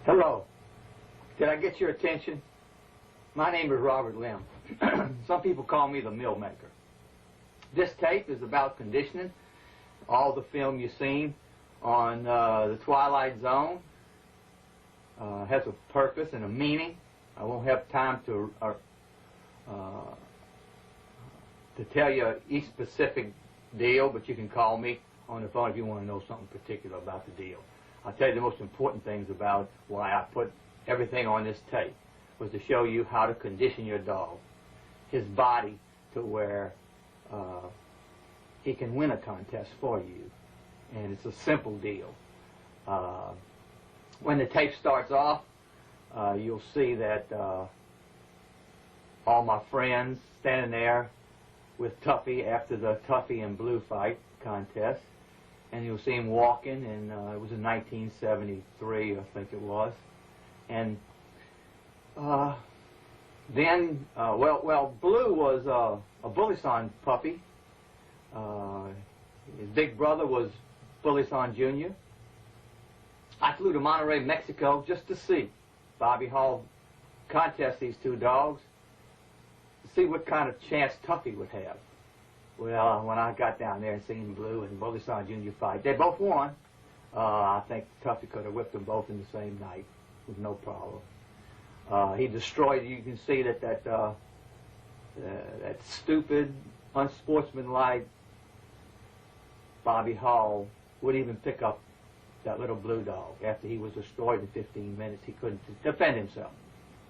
Hello. Did I get your attention? My name is Robert LEMM. Some people call me the Mill Maker. This tape is about conditioning all the film you've seen on the Twilight Zone. Has a purpose and a meaning. I won't have time to tell you each specific deal, but you can call me on the phone if you want to know something particular about the deal. I'll tell you the most important things about why I put everything on this tape was to show you how to condition your dog, his body, to where he can win a contest for you. And it's a simple deal. When the tape starts off, you'll see that all my friends standing there with Tuffy after the Tuffy and Blue fight contest. And you'll see him walking, and it was in 1973, I think it was. And then, Blue was a Bullyson puppy. His big brother was Bullyson Jr. I flew to Monterrey, Mexico, just to see Bobby Hall contest these two dogs, to see what kind of chance Tuffy would have. Well, when I got down there and seen Blue and Bullyson Jr. fight, they both won. I think Tuffy could have whipped them both in the same night with no problem. He destroyed. You can see that stupid, unsportsmanlike Bobby Hall would even pick up that little Blue dog after he was destroyed in 15 minutes. He couldn't defend himself,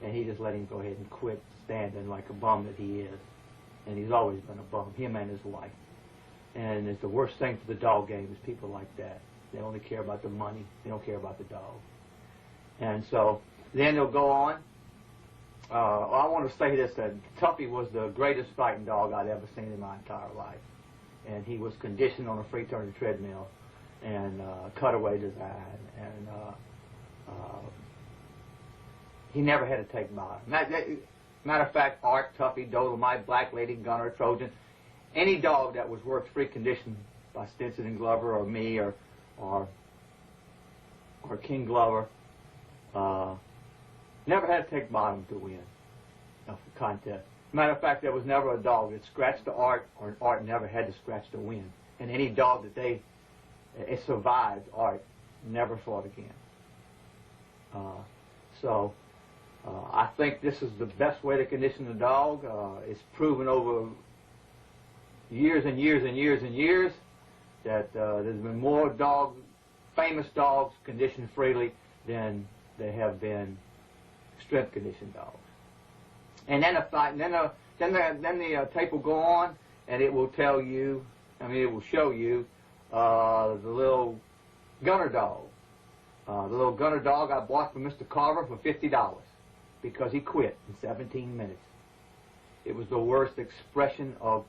and he just let him go ahead and quit standing like a bum that he is. And he's always been a bum, him and his wife. And it's the worst thing for the dog game is people like that. They only care about the money. They don't care about the dog. And so then they'll go on. I want to say this, that Tuffy was the greatest fighting dog I'd ever seen in my entire life. And he was conditioned on a free-turning treadmill and cutaway design. And he never had to take bottom. Matter of fact, Art, Tuffy, Dolomite, Black Lady, Gunner, Trojan, any dog that was worked free conditioned by Stinson and Glover or me or King Glover never had to take bottom to win a contest. Matter of fact, there was never a dog that scratched the Art or Art never had to scratch to win. And any dog that it survived Art never fought again. I think this is the best way to condition a dog. It's proven over years and years and years and years that there's been more famous dogs conditioned freely than there have been strength conditioned dogs. And then the tape will go on, and it will tell you, it will show you the little Gunner dog. The little Gunner dog I bought from Mr. Carver for $50. Because he quit in 17 minutes. It was the worst expression of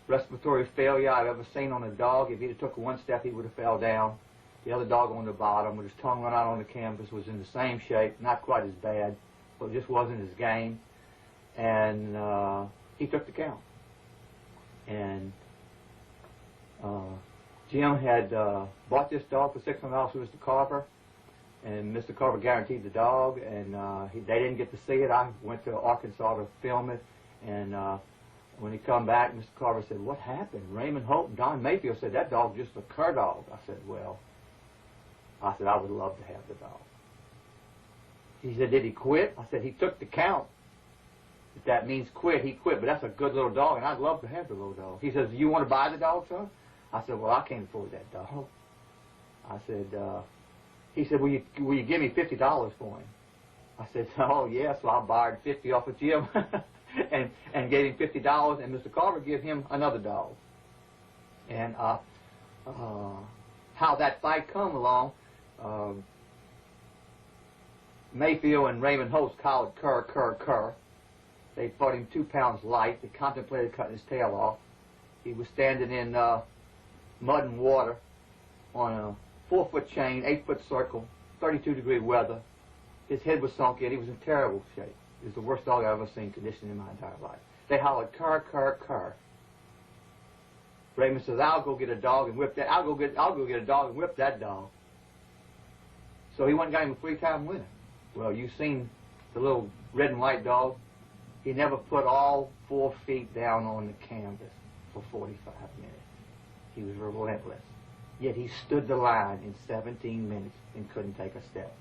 respiratory failure I've ever seen on a dog. If he'd have took one step, he would have fell down. The other dog on the bottom, with his tongue run out on the canvas, was in the same shape, not quite as bad, but it just wasn't his game. And he took the count. And Jim had bought this dog for $600 from Mr. Carver. And Mr. Carver guaranteed the dog, and they didn't get to see it. I went to Arkansas to film it, and when he come back, Mr. Carver said, "What happened?" Raymond Holt and Don Mayfield said, "That dog's just a cur dog." I said, "Well," I would love to have the dog. He said, "Did he quit?" I said, "He took the count. If that means quit, he quit, but that's a good little dog, and I'd love to have the little dog." He says, "Do you want to buy the dog, son?" I said, "Well, I can't afford that dog." I said, he said, will you give me $50 for him? I said, "Oh, yeah." So I borrowed $50 off of Jim and gave him $50, and Mr. Carver gave him another dog. And how that fight come along, Mayfield and Raymond Host called it cur. They fought him 2 pounds light. They contemplated cutting his tail off. He was standing in mud and water on a 4-foot chain, 8-foot circle, 32-degree weather. His head was sunk in. He was in terrible shape. He was the worst dog I've ever seen conditioned in my entire life. They hollered, cur. Raymond says, "I'll go get a dog and whip that. I'll go get a dog and whip that dog." So he went and got him a 3-time winner. Well, you've seen the little red and white dog. He never put all 4 feet down on the canvas for 45 minutes. He was relentless. Yet he stood the line in 17 minutes and couldn't take a step.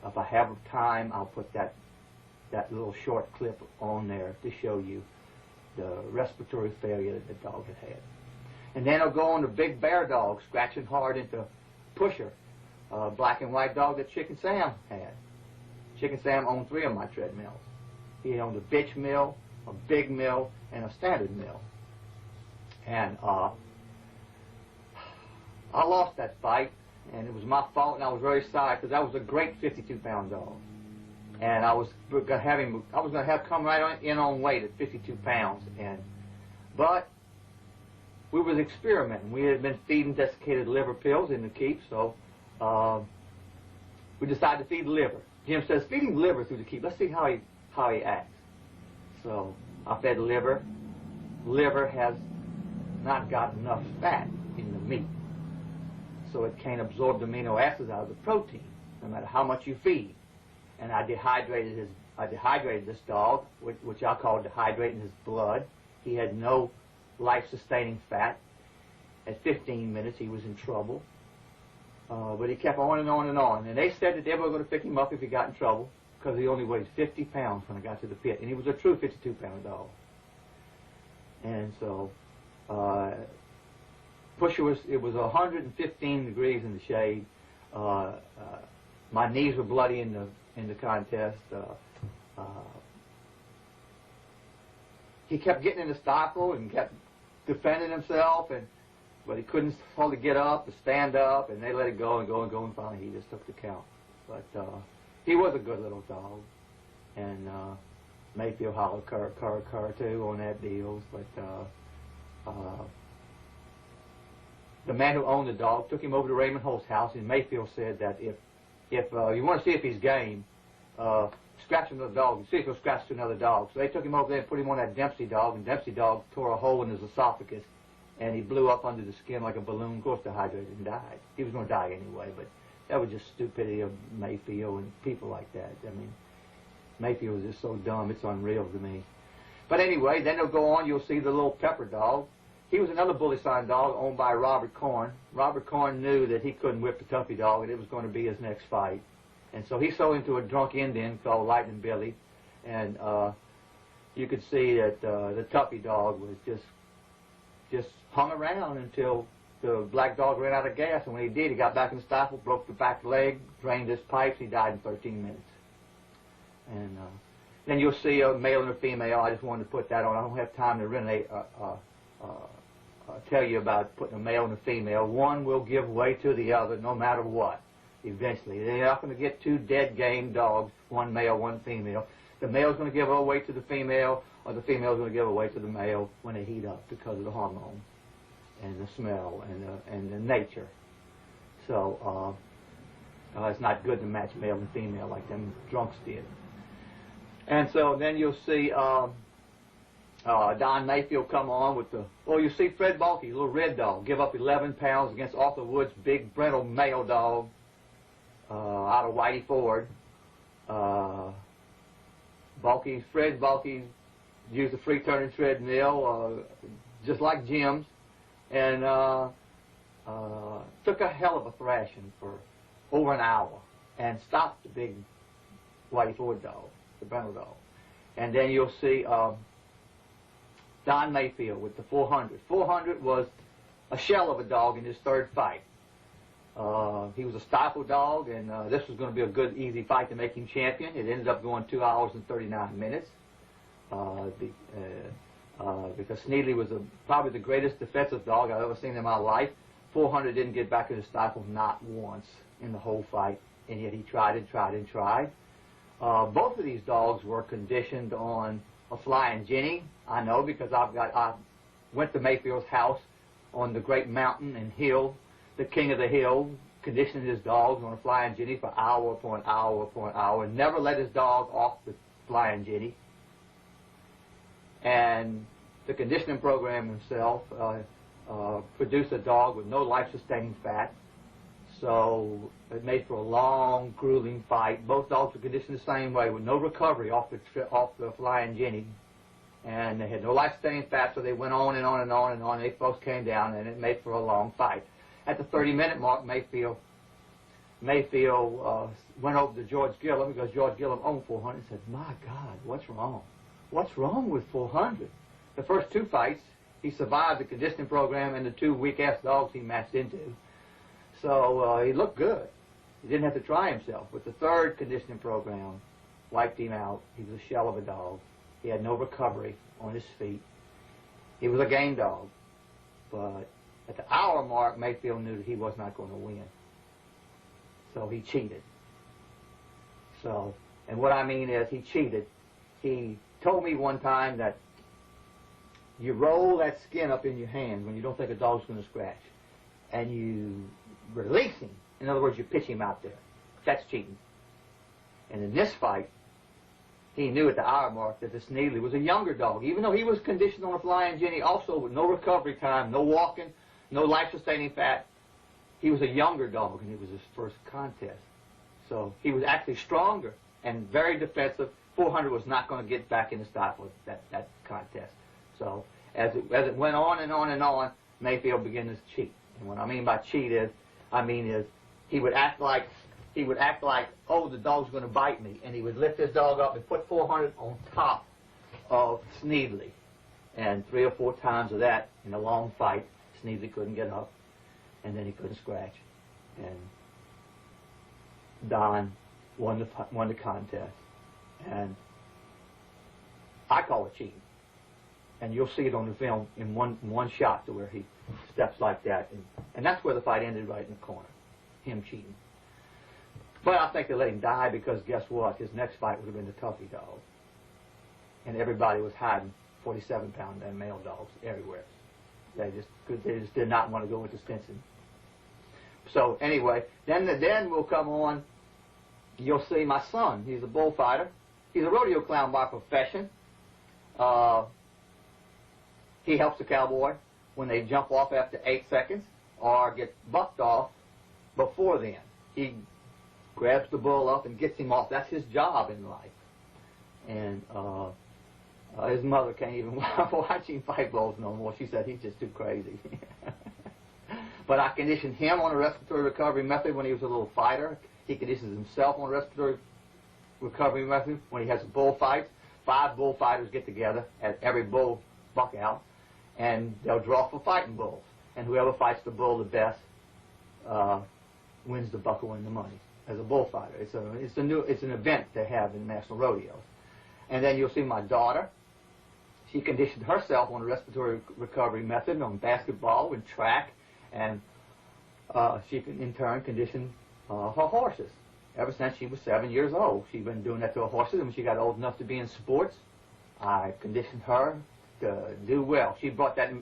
If I have time, I'll put that little short clip on there to show you the respiratory failure that the dog had. And then I'll go on the big bear dog, scratching hard into Pusher, a black and white dog that Chicken Sam had. Chicken Sam owned 3 of my treadmills. He owned a bitch mill, a big mill, and a standard mill. And I lost that fight, and it was my fault, and I was very sorry because that was a great 52-pound dog. And I was going to have him come right in on weight at 52 pounds. But we was experimenting. We had been feeding desiccated liver pills in the keep, so we decided to feed the liver. Jim says, feed him liver through the keep. Let's see how he acts. So I fed the liver. Liver has not got enough fat in the meat, so it can't absorb the amino acids out of the protein, no matter how much you feed. And I dehydrated this dog, which I call dehydrating his blood. He had no life-sustaining fat. At 15 minutes, he was in trouble. But he kept on and on and on. And they said that they were going to pick him up if he got in trouble, because he only weighed 50 pounds when I got to the pit. And he was a true 52-pound dog. And so Pusher it was 115 degrees in the shade. My knees were bloody in the contest. He kept getting in the stifle and kept defending himself, but he couldn't hardly get up or stand up, and they let it go and go and go, and finally he just took the count. But he was a good little dog, and Mayfield hollered cur too on that deal. But the man who owned the dog took him over to Raymond Holt's house, and Mayfield said that if you want to see if he's game, scratch another dog and see if he'll scratch to another dog. So they took him over there and put him on that Dempsey dog, and Dempsey dog tore a hole in his esophagus, and he blew up under the skin like a balloon. Of course, dehydrated and died. He was going to die anyway, but that was just stupidity of Mayfield and people like that. I mean, Mayfield was just so dumb, it's unreal to me. But anyway, then they'll go on, you'll see the little Pepper dog. He was another bully sign dog owned by Robert Corn. Robert Corn knew that he couldn't whip the Tuffy dog, and it was going to be his next fight. And so he sold him to a drunk Indian called Lightning Billy, and you could see that the Tuffy dog was just hung around until the black dog ran out of gas, and when he did, he got back in the stifle, broke the back leg, drained his pipes, he died in 13 minutes. And then you'll see a male and a female. I just wanted to put that on. I don't have time to really tell you about putting a male and a female. One will give way to the other no matter what. Eventually, they're not going to get 2 dead game dogs, one male, one female. The male's going to give away to the female, or the female's going to give away to the male when they heat up because of the hormones and the smell and the nature. So it's not good to match male and female like them drunks did. And so then you'll see Don Mayfield come on with you see Fred Balky, little red dog, give up 11 pounds against Arthur Wood's big Brindle male dog out of Whitey Ford. Fred Balky used a free turning treadmill, just like Jim's, and took a hell of a thrashing for over an hour and stopped the big Whitey Ford dog, the Brindle dog. And then you'll see Don Mayfield with the 400. 400 was a shell of a dog in his third fight. He was a stifle dog, and this was going to be a good, easy fight to make him champion. It ended up going 2 hours and 39 minutes because Sneedley was probably the greatest defensive dog I've ever seen in my life. 400 didn't get back to the stifle not once in the whole fight, and yet he tried and tried and tried. Both of these dogs were conditioned on a Flying Jenny. I know because I went to Mayfield's house on the great mountain and hill, the king of the hill, conditioned his dogs on a Flying Jenny for hour upon hour upon hour, and never let his dog off the Flying Jenny. And the conditioning program himself produced a dog with no life-sustaining fat. So it made for a long, grueling fight. Both dogs were conditioned the same way with no recovery off the Flying Jenny. And they had no life-sustaining fat, so they went on and on and on and on. They folks came down, and it made for a long fight. At the 30-minute mark, Mayfield went over to George Gillum, because George Gillum owned 400, and said, "My God, what's wrong? What's wrong with 400? The first two fights, he survived the conditioning program and the two weak-ass dogs he matched into. So he looked good. He didn't have to try himself. But the third conditioning program wiped him out. He was a shell of a dog. He had no recovery on his feet. He was a game dog. But at the hour mark, Mayfield knew that he was not going to win. So he cheated. So, and what I mean is he cheated. He told me one time that you roll that skin up in your hand when you don't think a dog's going to scratch, and you release him. In other words, you pitch him out there. That's cheating. And in this fight, he knew at the hour mark that this Needley was a younger dog. Even though he was conditioned on a Flying Jenny, also with no recovery time, no walking, no life-sustaining fat, he was a younger dog, and it was his first contest. So he was actually stronger and very defensive. 400 was not going to get back in the style for that contest. So as it went on and on and on, Mayfield began to cheat. And what I mean by cheat is he would act like, oh, the dog's going to bite me, and he would lift his dog up and put 400 on top of Sneedley. And 3 or 4 times of that in a long fight, Sneedley couldn't get up, and then he couldn't scratch. And Don won the contest. And I call it cheating. And you'll see it on the film in one shot to where he steps like that. And that's where the fight ended, right in the corner, him cheating. But I think they let him die because guess what? His next fight would have been the Tuffy dog. And everybody was hiding 47-pound and male dogs everywhere. They just did not want to go into Stinson. So anyway, then we'll come on. You'll see my son. He's a bullfighter. He's a rodeo clown by profession. He helps the cowboy when they jump off after 8 seconds or get bucked off before then. He grabs the bull up and gets him off. That's his job in life. And his mother can't even watch him fight bulls no more. She said he's just too crazy. But I conditioned him on a respiratory recovery method when he was a little fighter. He conditions himself on a respiratory recovery method when he has bullfights. 5 bullfighters get together at every bull buck out, and they'll draw for fighting bulls. And whoever fights the bull the best wins the buck or wins the money as a bullfighter. It's an event they have in national rodeos. And then you'll see my daughter. She conditioned herself on a respiratory recovery method on basketball and track, and she in turn conditioned her horses. Ever since she was 7 years old, she'd been doing that to her horses, and when she got old enough to be in sports, I conditioned her to do well. She brought that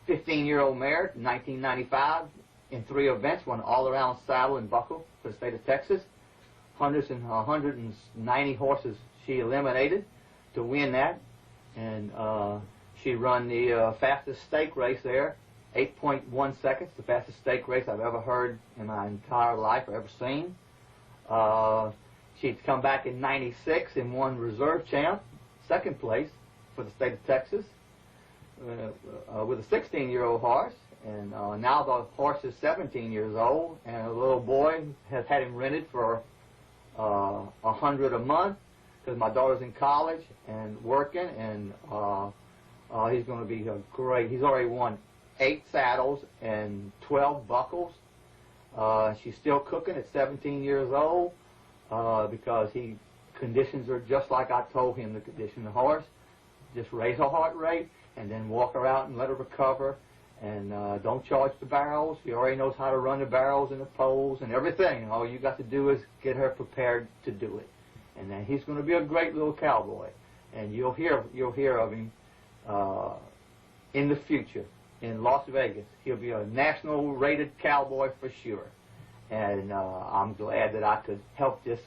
15-year-old mare in 1995 in 3 events, won all-around saddle and buckle for the state of Texas. 190 horses she eliminated to win that, and she run the fastest stake race there, 8.1 seconds, the fastest stake race I've ever heard in my entire life or ever seen. She'd come back in 96 and won reserve champ, 2nd place for the state of Texas, with a 16-year-old horse. And now the horse is 17 years old, and a little boy has had him rented for $100 a month because my daughter's in college and working, and he's going to be a great. He's already won 8 saddles and 12 buckles. She's still cooking at 17 years old because he conditions her just like I told him to condition the horse. Just raise her heart rate and then walk her out and let her recover. And don't charge the barrels. She already knows how to run the barrels and the poles and everything. All you got to do is get her prepared to do it. And then he's going to be a great little cowboy. And you'll hear of him in the future in Las Vegas. He'll be a national rated cowboy for sure. And I'm glad that I could help this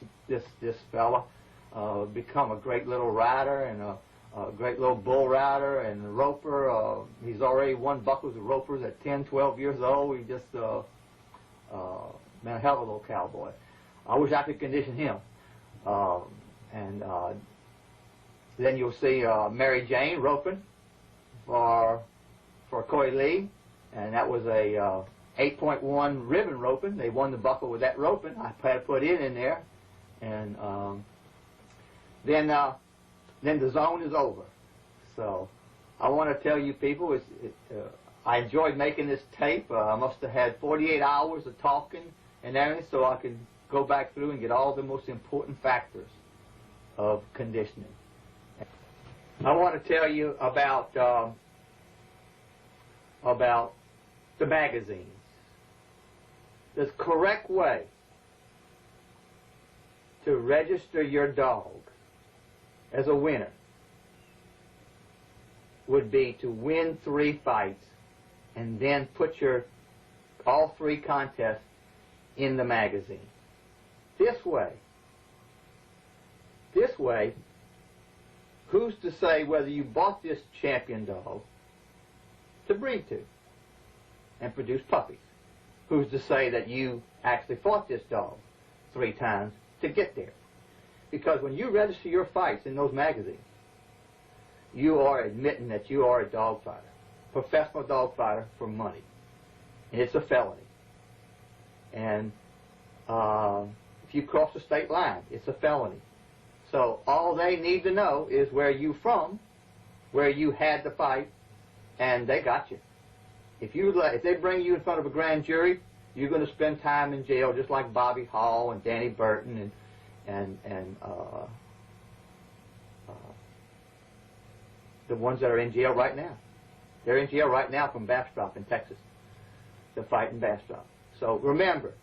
fella become a great little rider and a great little bull rider and a roper. He's already won buckles of ropers at 10, 12 years old. He just Man, a hell of a little cowboy. I wish I could condition him. Then you'll see Mary Jane roping for Coy Lee, and that was a 8.1 ribbon roping. They won the buckle with that roping. I had to put it in there, and then the zone is over. So I want to tell you people, I enjoyed making this tape. I must have had 48 hours of talking and everything, so I could go back through and get all the most important factors of conditioning. I want to tell you about the magazines. The correct way to register your dog as a winner would be to win 3 fights and then put all 3 contests in the magazine. This way, who's to say whether you bought this champion dog to breed to and produce puppies? Who's to say that you actually fought this dog 3 times to get there? Because when you register your fights in those magazines, you are admitting that you are a dog fighter, professional dog fighter for money. And it's a felony. And if you cross the state line, it's a felony. So all they need to know is where you from, where you had the fight, and they got you. If they bring you in front of a grand jury, you're going to spend time in jail, just like Bobby Hall and Danny Burton and the ones that are in jail right now. They're in jail right now from Bastrop in Texas. They're fighting Bastrop. So remember,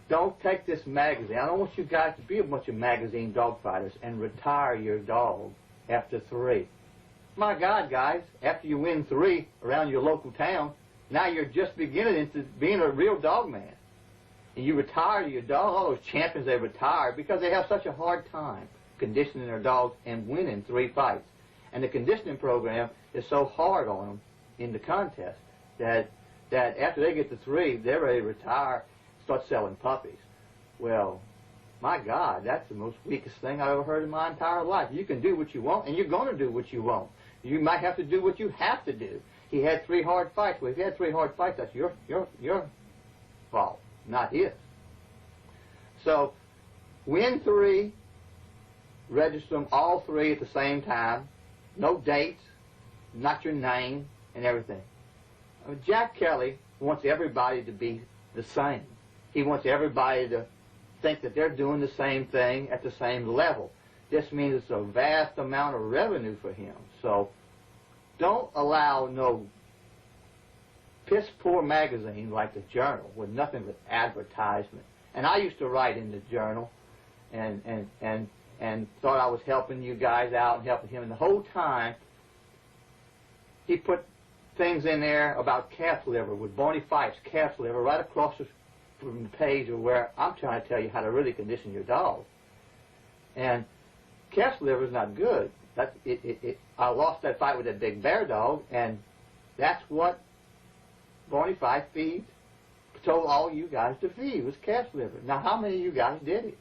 don't take this magazine. I don't want you guys to be a bunch of magazine dog fighters and retire your dog after 3. My God, guys, after you win 3 around your local town, now you're just beginning into being a real dog man. And you retire your dog. All those champions, they retire because they have such a hard time conditioning their dogs and winning 3 fights. And the conditioning program is so hard on them in the contest that after they get to 3, they're ready to retire, start selling puppies. Well, my God, that's the most weakest thing I've ever heard in my entire life. You can do what you want, and you're going to do what you want. You might have to do what you have to do. He had 3 hard fights. Well, if he had 3 hard fights, that's your fault, not his. So, win 3, register them all 3 at the same time. No dates, not your name, and everything. Jack Kelly wants everybody to be the same. He wants everybody to think that they're doing the same thing at the same level. This means it's a vast amount of revenue for him. So don't allow no piss-poor magazine like the Journal with nothing but advertisement. And I used to write in the Journal and thought I was helping you guys out and helping him. And the whole time he put things in there about calf liver with Barney Fife's calf liver right across from the page of where I'm trying to tell you how to really condition your dog. And calf liver is not good. I lost that fight with that big bear dog, and that's what Barney Fife told all you guys to feed, was calf liver. Now, how many of you guys did it?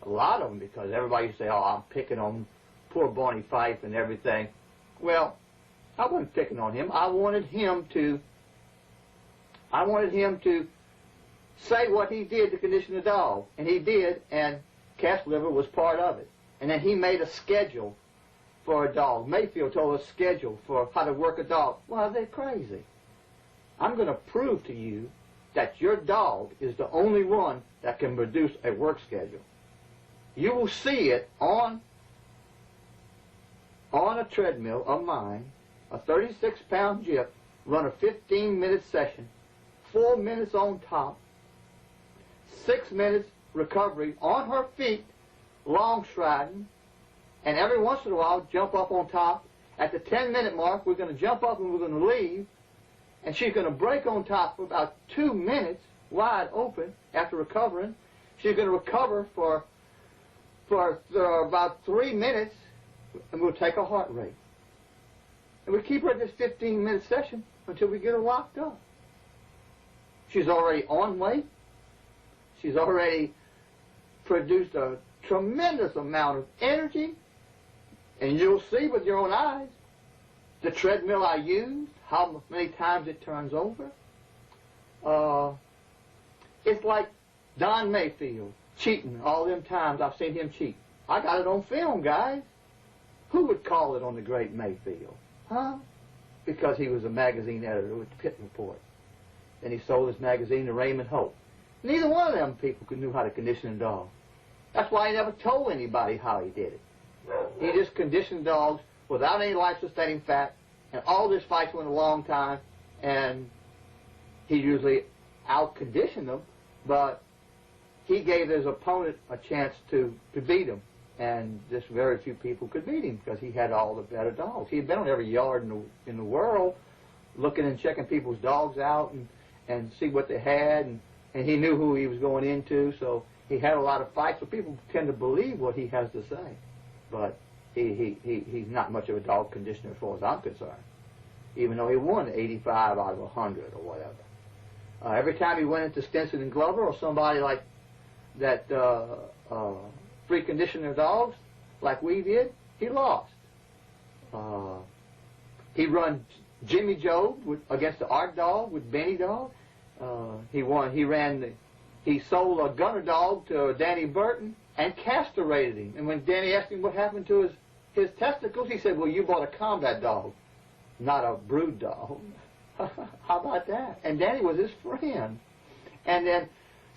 A lot of them, because everybody used to say, oh, I'm picking on poor Barney Fife and everything. Well, I wasn't picking on him. I wanted him to say what he did to condition the dog, and he did, and calf liver was part of it. And then he made a schedule for a dog. Mayfield told a schedule for how to work a dog. Well, they're crazy. I'm going to prove to you that your dog is the only one that can produce a work schedule. You will see it on a treadmill of mine, a 36-pound jip, run a 15-minute session, 4 minutes on top, 6 minutes recovery on her feet, long striding, and every once in a while jump up on top. At the 10-minute mark, we're going to jump up and we're going to leave, and she's going to break on top for about 2 minutes, wide open, after recovering. She's going to recover for about 3 minutes, and we'll take a heart rate. And we keep her at this 15-minute session until we get her locked up. She's already on weight. She's already produced a tremendous amount of energy. And you'll see with your own eyes the treadmill I used, how many times it turns over. It's like Don Mayfield cheating all them times I've seen him cheat. I got it on film, guys. Who would call it on the great Mayfield? Huh? Because he was a magazine editor with the Pit Report. And he sold his magazine to Raymond Hope. Neither one of them people knew how to condition a dog. That's why he never told anybody how he did it. He just conditioned dogs without any life-sustaining fat, and all this fights went a long time, and he usually out-conditioned them, but he gave his opponent a chance to beat him, and just very few people could beat him because he had all the better dogs. He'd been on every yard in the world looking and checking people's dogs out and see what they had, and he knew who he was going into, so he had a lot of fights, so people tend to believe what he has to say. But he's not much of a dog conditioner as far as I'm concerned, even though he won 85 out of 100 or whatever. Every time he went into Stinson and Glover or somebody like that free conditioner dogs like we did, he lost. He run Jimmy Joe against the Art Dog with Benny Dog. He won. He sold a Gunner Dog to Danny Burton and castrated him. And when Danny asked him what happened to his testicles, he said, "Well, you bought a combat dog, not a brood dog." How about that? And Danny was his friend. And then,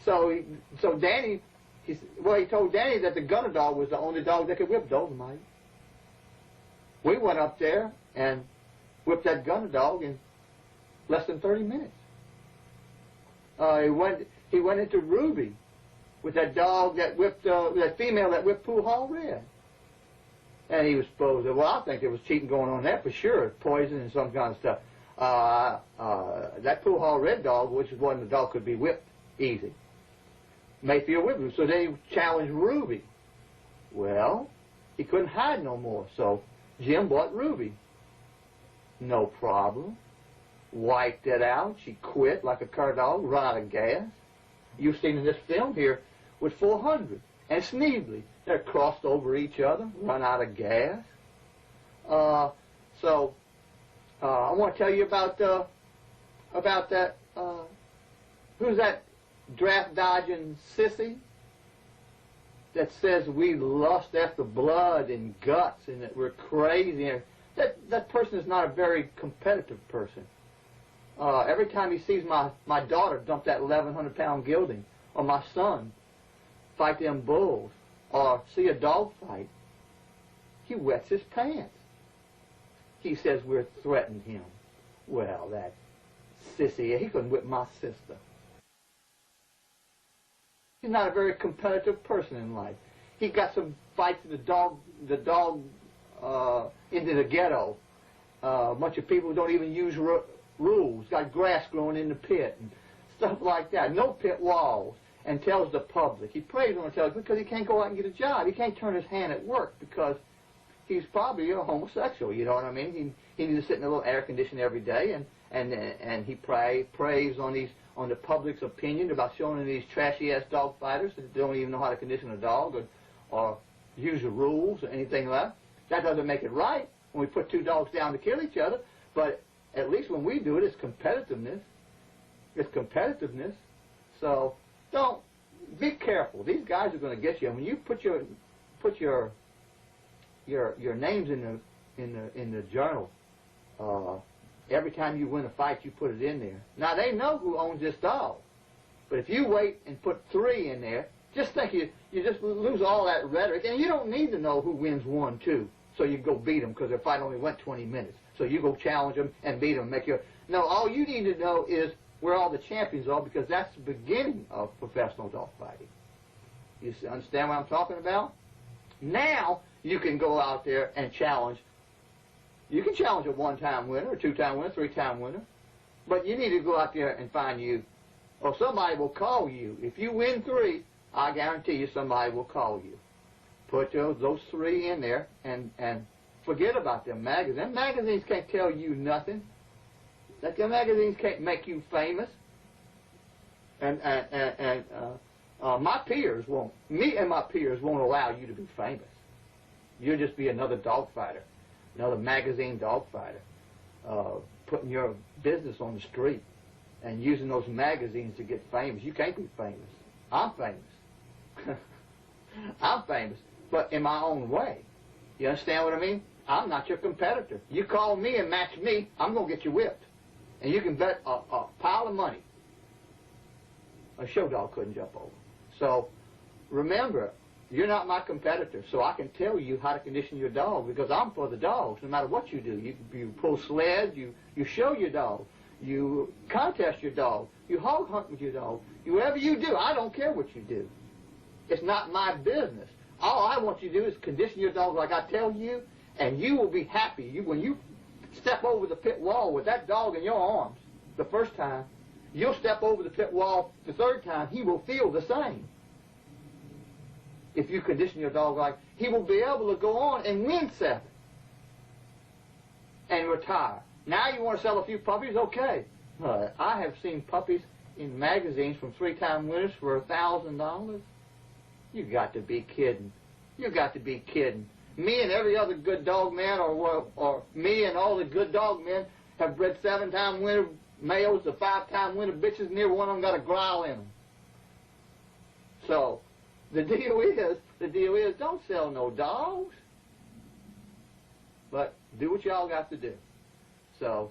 so Danny, he told Danny that the Gunner Dog was the only dog that could whip Dolomite. We went up there and whipped that Gunner Dog in less than 30 minutes. He went into Ruby with that dog that whipped, that female that whipped Pool Hall Red. And he was supposed to, well, I think there was cheating going on there for sure, poison and some kind of stuff. That Pool Hall Red dog, which is one the dog could be whipped easy. Mayfield whipped him, so they challenged Ruby. Well, he couldn't hide no more, so Jim bought Ruby. No problem. Wiped it out. She quit like a cur dog, run out of gas. You've seen in this film here with 400 and Sneevely. They're crossed over each other, run out of gas. I want to tell you about that. Who's that draft dodging sissy that says we lust after blood and guts and that we're crazy? That person is not a very competitive person. Every time he sees my daughter dump that 1,100-pound gelding, or my son fight them bulls, or see a dog fight, he wets his pants. He says we're threatening him. Well, that sissy, he couldn't whip my sister. He's not a very competitive person in life. He got some fights in the dog into the ghetto. A bunch of people who don't even use rules, got grass growing in the pit and stuff like that. No pit walls, and tells the public. He preys on the television because he can't go out and get a job. He can't turn his hand at work because he's probably a homosexual, you know what I mean? He needs to sit in a little air conditioner every day, and he preys on the public's opinion about showing these trashy-ass dog fighters that don't even know how to condition a dog or use the rules or anything like that. That doesn't make it right when we put two dogs down to kill each other, but at least when we do it, it's competitiveness. It's competitiveness. So don't be careful. These guys are going to get you. And when you put your names in the journal, every time you win a fight, you put it in there. Now they know who owns this dog, but if you wait and put 3 in there, just think you just lose all that rhetoric, and you don't need to know who wins 1, 2, so you go beat them because their fight only went 20 minutes. So you go challenge them and beat them. No, all you need to know is where all the champions are, because that's the beginning of professional dog fighting. You understand what I'm talking about? Now you can go out there and challenge. You can challenge a 1-time winner, a 2-time winner, 3-time winner, but you need to go out there and find you, or somebody will call you. If you win 3, I guarantee you somebody will call you. Put those 3 in there and forget about them magazines. Them magazines can't tell you nothing. Them magazines can't make you famous. my peers won't, me and my peers won't allow you to be famous. You'll just be another dog fighter, another magazine dog fighter, putting your business on the street and using those magazines to get famous. You can't be famous. I'm famous. I'm famous, but in my own way. You understand what I mean? I'm not your competitor. You call me and match me, I'm going to get you whipped. And you can bet a pile of money a show dog couldn't jump over. So remember, you're not my competitor, so I can tell you how to condition your dog because I'm for the dogs no matter what you do. You pull sleds, you show your dog, you contest your dog, you hog hunt with your dog. Whatever you do, I don't care what you do. It's not my business. All I want you to do is condition your dog like I tell you, and you will be happy. When you step over the pit wall with that dog in your arms the first time, you'll step over the pit wall the third time, he will feel the same. If you condition your dog like, he will be able to go on and win 7 and retire. Now you want to sell a few puppies? Okay. I have seen puppies in magazines from 3-time winners for $1,000. You got to be kidding. You got to be kidding. Me and every other good dog man, or me and all the good dog men have bred 7-time winner males to 5-time winner bitches, and neither one of them got a growl in them. So the deal is, don't sell no dogs, but do what y'all got to do. So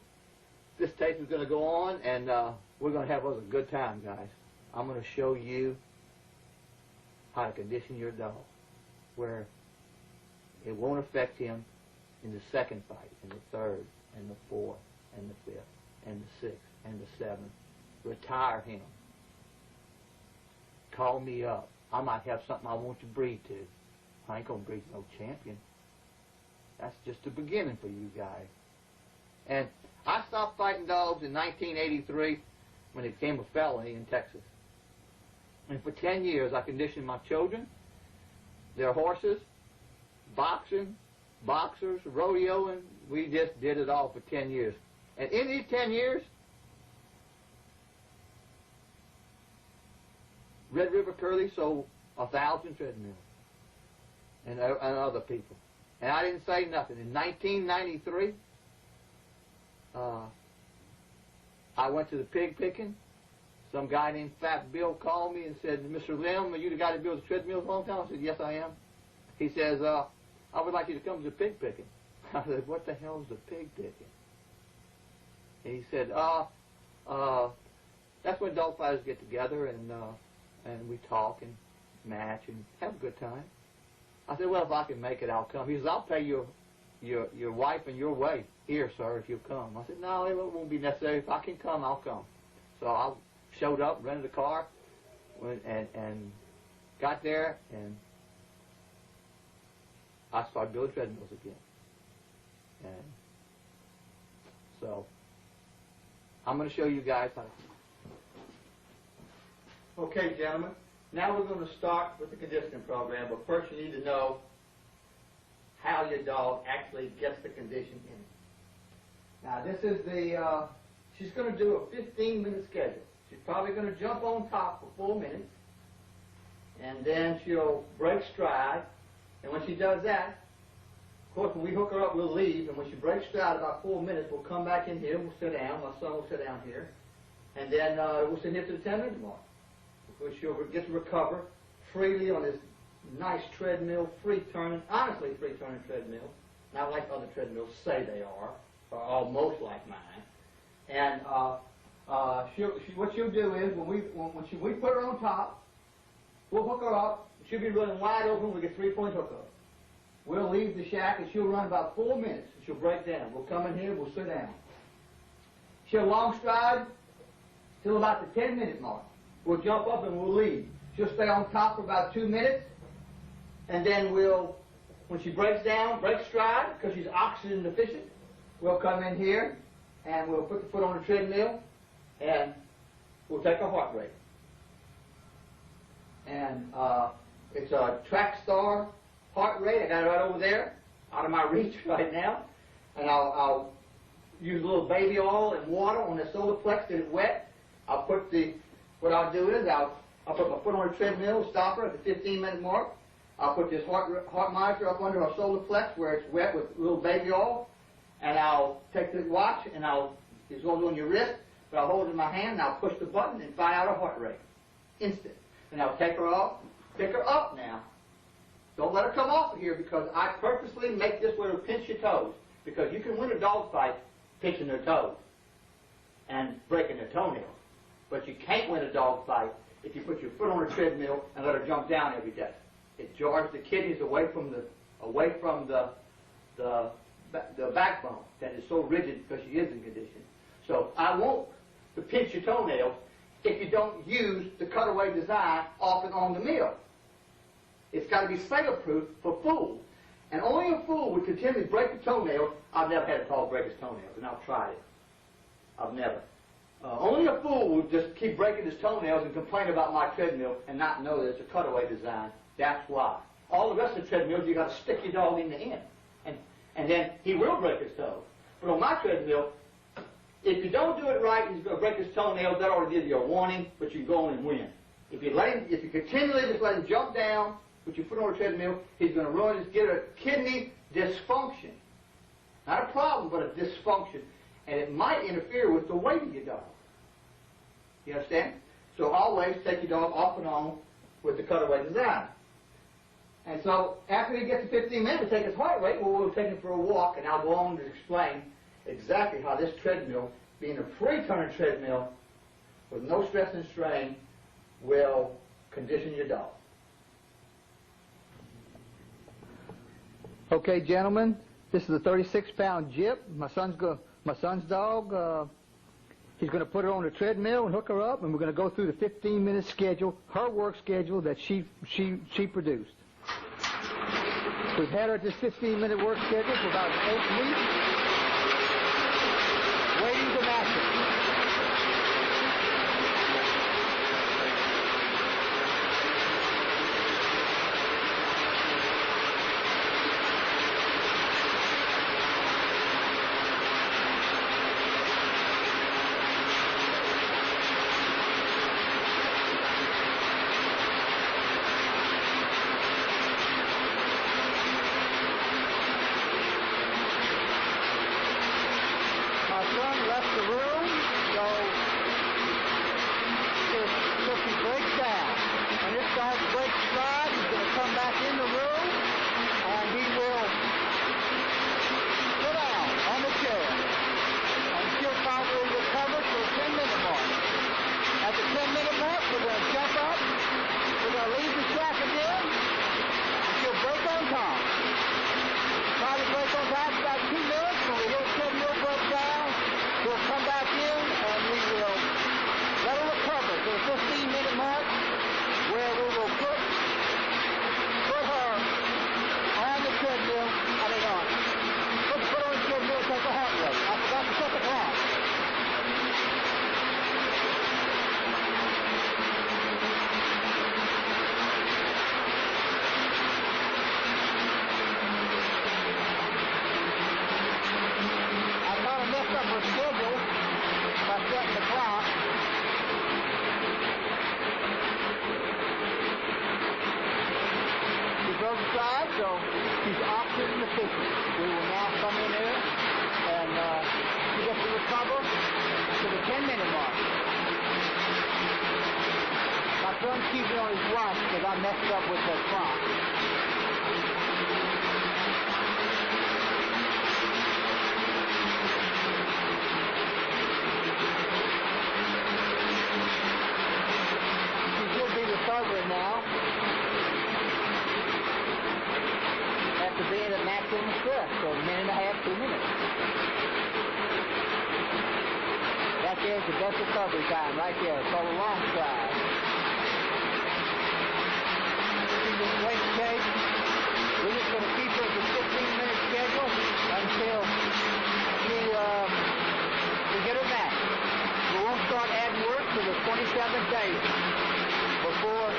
this tape is going to go on, and we're going to have a good time, guys. I'm going to show you how to condition your dog, where it won't affect him in the second fight, in the third, and the fourth, and the fifth, and the sixth, and the seventh. Retire him. Call me up. I might have something I want to breed to. I ain't going to breed no champion. That's just the beginning for you guys. And I stopped fighting dogs in 1983 when it became a felony in Texas. And for 10 years I conditioned my children, their horses, boxing, boxers, rodeoing. We just did it all for 10 years. And in these 10 years, Red River Curly sold 1,000 treadmills and other people. And I didn't say nothing. In 1993, I went to the pig picking. Some guy named Fat Bill called me and said, Mr. Lemm, are you the guy that builds treadmills all the time? I said, yes, I am. He says, I would like you to come to the pig picking. I said, what the hell is the pig picking? And he said, that's when dog fighters get together and we talk and match and have a good time. I said, well, if I can make it, I'll come. He says, I'll pay your wife and your way here, sir, if you'll come. I said, no, it won't be necessary. If I can come, I'll come. So I showed up, rented a car, and got there, and I started building treadmills again. And so I'm going to show you guys how to. Okay, gentlemen, now we're going to start with the conditioning program, but first you need to know how your dog actually gets the condition in it. Now this is the, she's going to do a 15-minute schedule. She's probably going to jump on top for 4 minutes, and then she'll break stride, and when she does that, of course, when we hook her up, we'll leave, and when she breaks stride about 4 minutes, we'll come back in here, we'll sit down, my son will sit down here, and then we'll sit here to the 10-minute mark, where she'll get to recover freely on this nice treadmill, free-turning, honestly free-turning treadmill, not like other treadmills say they are, or almost like mine. And what she'll do is, when we put her on top, we'll hook her up, she'll be running wide open, we get 3-point hookup. We'll leave the shack and she'll run about 4 minutes and she'll break down. We'll come in here, we'll sit down. She'll long stride till about the 10-minute mark. We'll jump up and we'll leave. She'll stay on top for about 2 minutes, and then when she breaks down, break stride, because she's oxygen deficient, we'll come in here and we'll put the foot on the treadmill and we'll take her heart rate. And it's a TrackStar heart rate. I got it right over there, out of my reach right now. And I'll use a little baby oil and water on the solar plex, get it wet. I'll put the what I'll do is I'll put my foot on the treadmill, stop her at the 15-minute mark. I'll put this heart monitor up under her solar plex where it's wet with a little baby oil, and I'll take the watch and it's going on your wrist, but I'll hold it in my hand and I'll push the button and find out her heart rate. Instant. And I'll take her off, pick her up now. Don't let her come off of here because I purposely make this where it'll pinch your toes, because you can win a dog fight pinching their toes and breaking their toenails. But you can't win a dog fight if you put your foot on a treadmill and let her jump down every day. It jars the kidneys away from the backbone that is so rigid because she is in condition. So I want to pinch your toenails if you don't use the cutaway design off and on the mill. It's got to be sailor-proof for fools. And only a fool would continually break the toenails. I've never had a dog break his toenails, and I've tried it. I've never. Only a fool would just keep breaking his toenails and complain about my treadmill and not know that it's a cutaway design. That's why. All the rest of the treadmills, you got to stick your dog in the end. And then he will break his toes. But on my treadmill, if you don't do it right, he's going to break his toenails. That ought to give you a warning, but you can go on and win. If you continually just let him jump down, put your foot on a treadmill, he's going to ruin his, get a kidney dysfunction. Not a problem, but a dysfunction. And it might interfere with the weight of your dog. You understand? So always take your dog off and on with the cutaway design. And so after he gets to 15 minutes to take his heart rate, we'll take him for a walk, and I'll go on to explain exactly how this treadmill, being a free-turn treadmill with no stress and strain, will condition your dog. Okay, gentlemen, this is a 36-pound Jip. My son's dog. He's going to put her on the treadmill and hook her up, and we're going to go through the 15-minute schedule, her work schedule that she produced. We've had her at this 15-minute work schedule for about 8 weeks, waiting to match it. There's the best recovery time right there. It's called a long stride. In this weight case, we're just going to keep her at the 15-minute schedule until we get her back. We won't start adding work till the 27th day before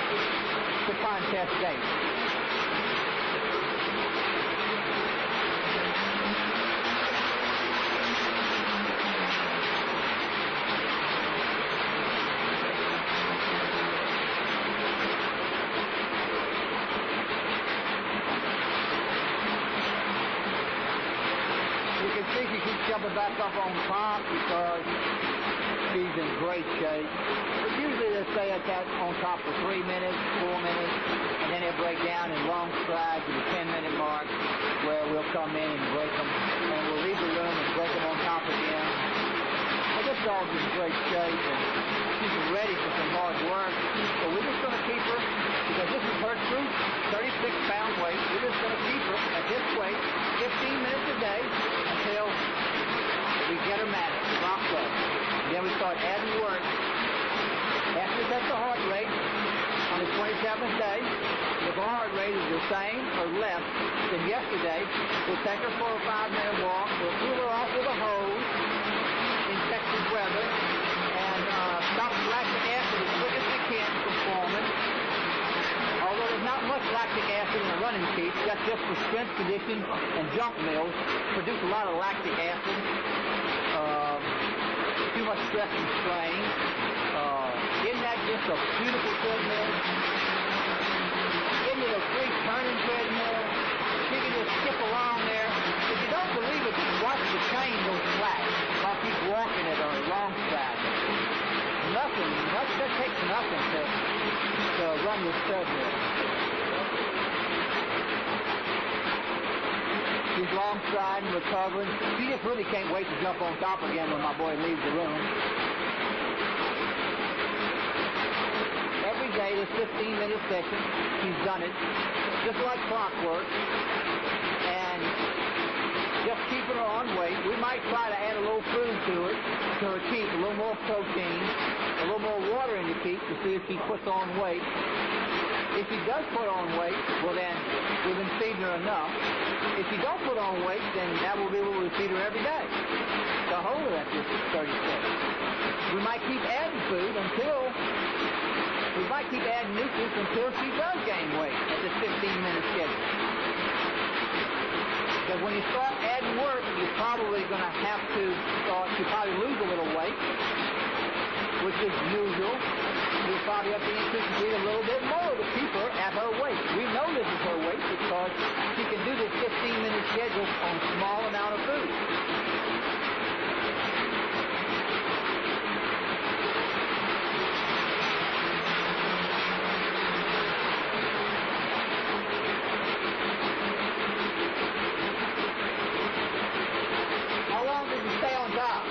the contest date. jumping back up on top because she's in great shape. But usually they stay at that on top for 3 minutes, 4 minutes, and then they'll break down in long strides at the 10-minute mark where we'll come in and break them, and we'll leave the room and break them on top again. But this dog's in great shape, and she's ready for some hard work. So we're just going to keep her, because this is her true 36-pound weight. We're just going to keep her at this weight 15 minutes a day until we get her managed, locked up. And then we start adding work. After we take the heart rate on the 27th day, if our heart rate is the same or less than yesterday, we'll take her for a 5-minute walk. We'll cool her off with a hose in Texas weather and stop lactic acid as quick as we can from forming. Although there's not much lactic acid in a running teeth, that's just for strength conditioning and jump mills produce a lot of lactic acid. Too much stress and strain. Isn't that just a beautiful treadmill? Isn't it a free turning treadmill? You can just skip along there. If you don't believe it, just watch the chain go flat while keep walking it on a long stride. Nothing, that takes nothing to run this treadmill. She's long striding, recovering. She just really can't wait to jump on top again when my boy leaves the room. Every day, this 15-minute session, she's done it just like clockwork. And just keeping her on weight. We might try to add a little food to it, to her teeth, a little more protein, a little more water in the teeth to see if she puts on weight. If she does put on weight, well then, we've been feeding her enough. If she don't put on weight, then that will be what we feed her every day to hold her at this 36. We might keep adding food we might keep adding nutrients until she does gain weight at this 15-minute schedule. Because when you start adding work, you're probably going to have to probably lose a little weight, which is usual. You'll probably have to increase the breed a little bit more to keep her at her weight. We know this is her weight because she can do this 15-minute schedule on a small amount of food. How long does it stay on top?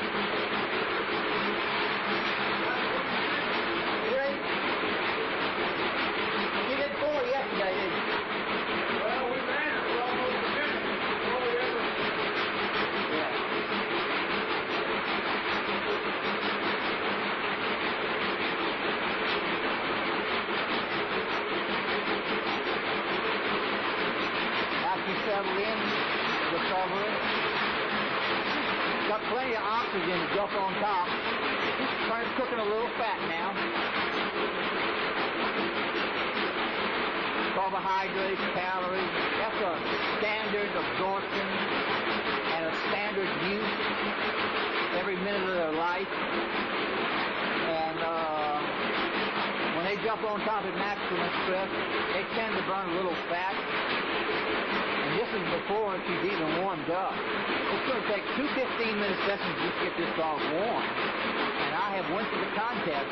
Yesterday, didn't you? Well, we ran it for almost a minute before we ever... Yeah. Now she's settled in, recovering. Got plenty of oxygen to jump on top. She's cooking a little fat now. Carbohydrates, calories, that's a standard absorption and a standard use every minute of their life. And when they jump on top at maximum stress, they tend to burn a little fat. And this is before she's even warmed up. It's going to take 2 15-minute sessions just to get this dog warm. And I have went to the contest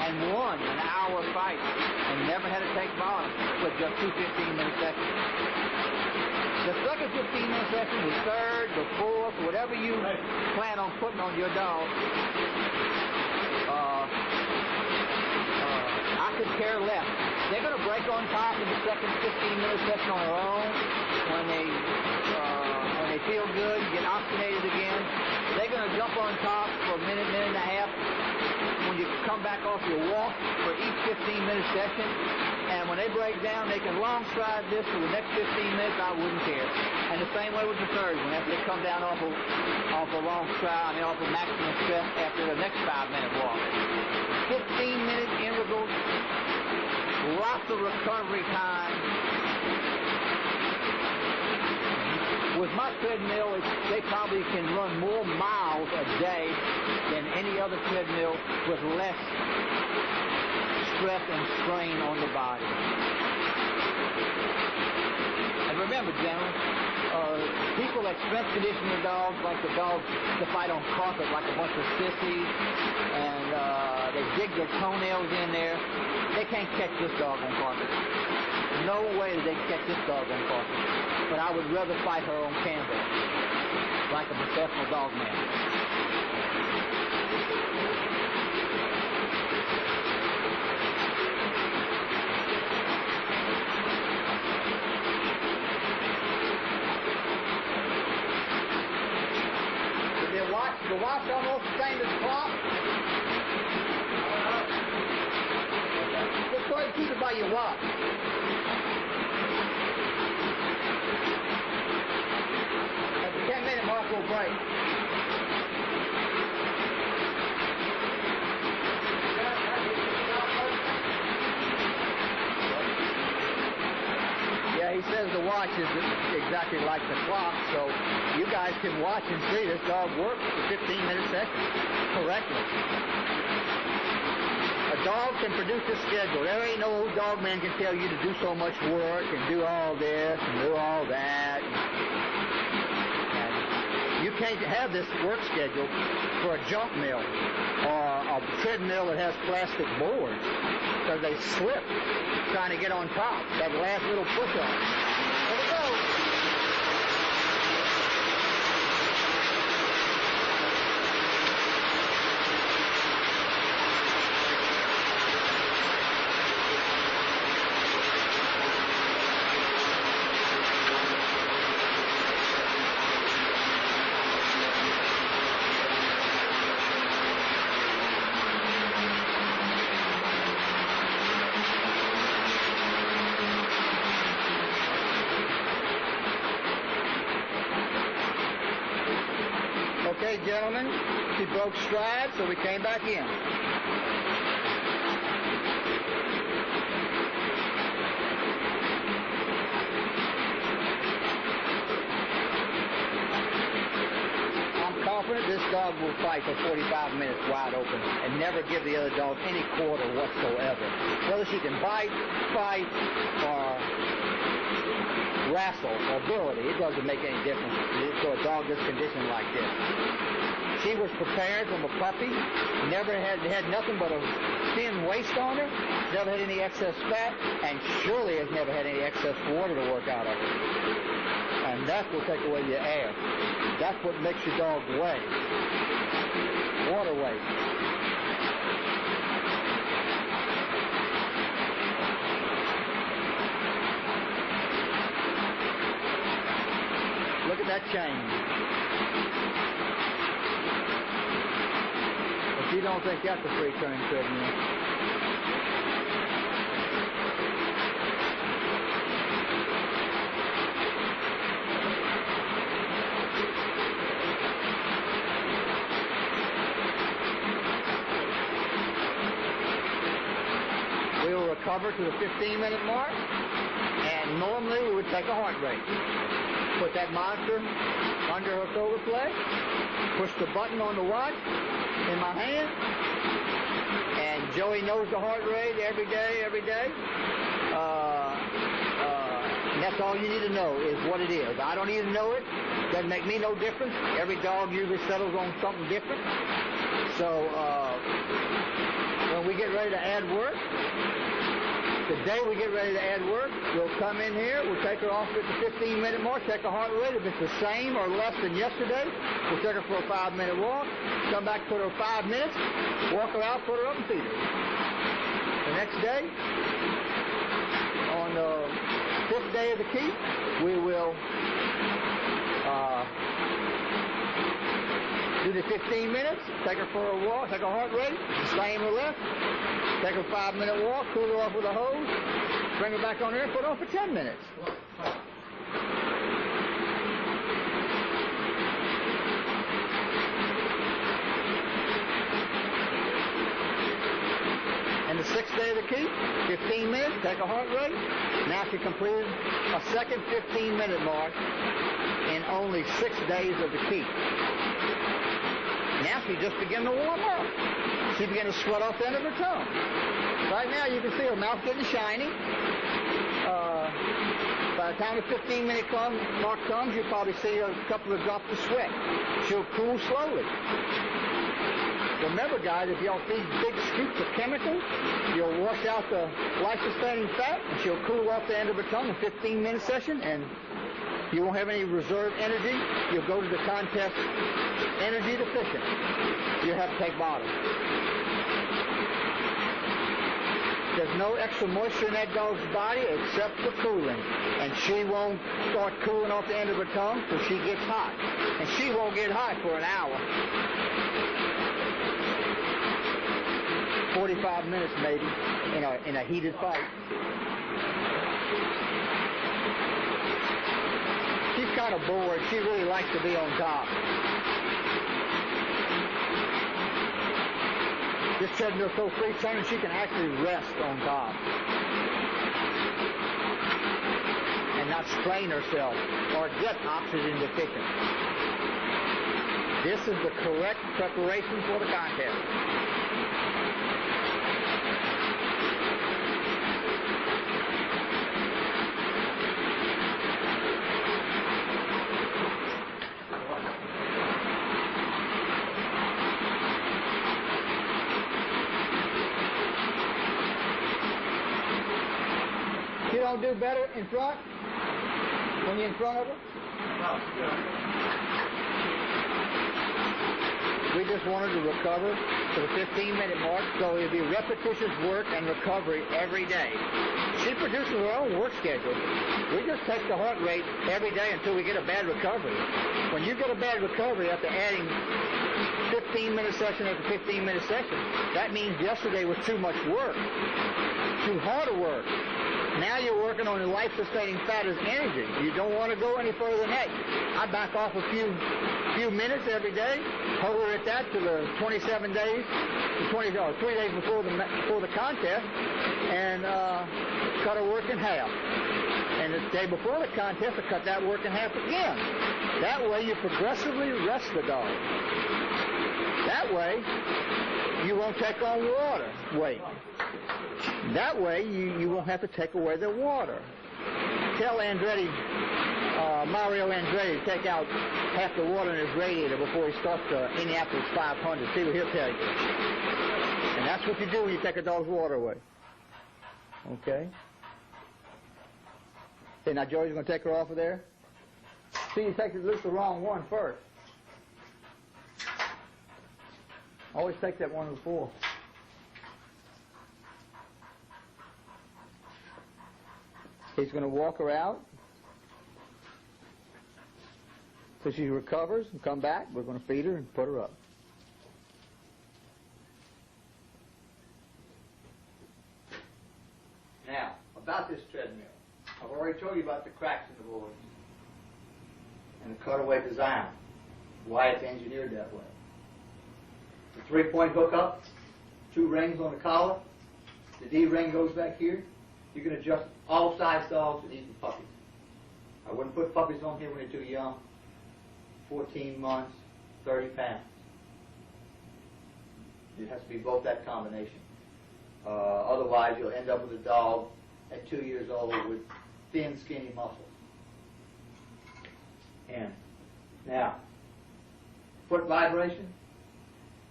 and won an hour fight and never had to take bottom with just 2 15-minute sessions. The second 15-minute session, the third, the fourth, whatever you plan on putting on your dog, I could care less. They're going to break on top in the second 15-minute session on their own when they feel good, get oxygenated again. They're going to jump on top for a minute, minute and a half when you come back off your walk for each 15-minute session. And when they break down, they can long stride this for the next 15 minutes. I wouldn't care. And the same way with the third one. After they come down off a long stride, off of maximum stress after the next 5-minute walk. 15-minute intervals, lots of recovery time. With my treadmill, they probably can run more miles a day than any other treadmill with less stress and strain on the body. And remember, gentlemen, people that strength condition their dogs, like the dogs to fight on carpet like a bunch of sissies, and they dig their toenails in there, they can't catch this dog on carpet. No way that they can catch this dog on carpet. But I would rather fight her on canvas, like a professional dog man. The watch almost the same as the clock. Just go ahead and keep it by your watch. At the 10-minute mark, we'll break. Yeah, he says the watch is exactly like the clock, so you guys can watch and see this dog work for 15-minute sessions correctly. A dog can produce a schedule. There ain't no old dog man can tell you to do so much work and do all this and do all that. And you can't have this work schedule for a junk mill or a treadmill that has plastic boards, because they slip trying to get on top. That last little push-up. There we go. Okay, gentlemen, she broke stride, so we came back in. I'm confident this dog will fight for 45 minutes wide open and never give the other dog any quarter whatsoever. Whether she can bite, fight, or wrestle or ability, it doesn't make any difference to a dog that's conditioned like this. She was prepared from a puppy, never had nothing but a thin waist on her, never had any excess fat, and surely has never had any excess water to work out of her. And that will take away your air. That's what makes your dog weigh. Water weight. Look at that change. If you don't think that's a free turning treadmill. We will recover to the 15-minute mark, and normally we would take a heart rate. Put that monitor under her shoulder blade, push the button on the watch in my hand, and Joey knows the heart rate every day. And that's all you need to know is what it is. I don't need to know it. Doesn't make me no difference. Every dog usually settles on something different. So when we get ready to add work, the day we get ready to add work, we'll come in here, we'll take her off at the 15-minute mark, check her heart rate. If it's the same or less than yesterday, we'll take her for a 5-minute walk, come back, put her 5 minutes, walk her out, put her up and feed her. The next day, on the 5th day of the keep, we will do the 15 minutes, take her for a walk, take her heart rate, the same or less. Take a 5-minute walk, cool her off with a hose, bring her back on here, and put her on for 10 minutes. And the 6th day of the keep, 15 minutes, take a heart rate. Now she completed a second 15-minute mark in only 6 days of the keep. Now she just began to warm up. She began to sweat off the end of her tongue. Right now you can see her mouth getting shiny. By the time the 15-minute mark comes, you'll probably see a couple of drops of sweat. She'll cool slowly. Remember, guys, if y'all feed big scoops of chemical, you'll wash out the life-sustaining fat, and she'll cool off the end of her tongue in a 15-minute session, and you won't have any reserve energy. You'll go to the contest energy deficient. You'll have to take bottom. There's no extra moisture in that dog's body except for cooling. And she won't start cooling off the end of her tongue till she gets hot. And she won't get hot for an hour. 45 minutes maybe in a heated fight. She's kind of bored. She really likes to be on top. This treadmill's so free turning she can actually rest on top and not strain herself or get oxygen deficient. This is the correct preparation for the contest. You don't do better in front when you're in front of her? We just wanted to recover to the 15-minute mark, so it'll be repetitious work and recovery every day. She produces her own work schedule. We just take the heart rate every day until we get a bad recovery. When you get a bad recovery after adding 15-minute session after 15-minute session, that means yesterday was too much work, too hard a work. Now you're working on the life-sustaining fat as energy. You don't want to go any further than that. I back off a few minutes every day, hold her at that to the 27 days, the 3 days before the contest, and cut her work in half. And the day before the contest, I cut that work in half again. That way you progressively rest the dog. That way you won't take on water weight. That way, you won't have to take away their water. Tell Andretti, Mario Andretti, to take out half the water in his radiator before he starts the Indianapolis 500. See what he'll tell you. And that's what you do when you take a dog's water away. Okay? Okay, now Joey's going to take her off of there. See, you take the wrong one first. Always take that one before. He's going to walk her out till she recovers and come back. We're going to feed her and put her up. Now, about this treadmill. I've already told you about the cracks in the boards and the cutaway design, why it's engineered that way. The 3-point hookup, 2 rings on the collar. The D ring goes back here. You can adjust all size dogs and even puppies. I wouldn't put puppies on here when they're too young. 14 months, 30 pounds. It has to be both that combination. Otherwise, you'll end up with a dog at 2 years old with thin, skinny muscles. And now, foot vibration.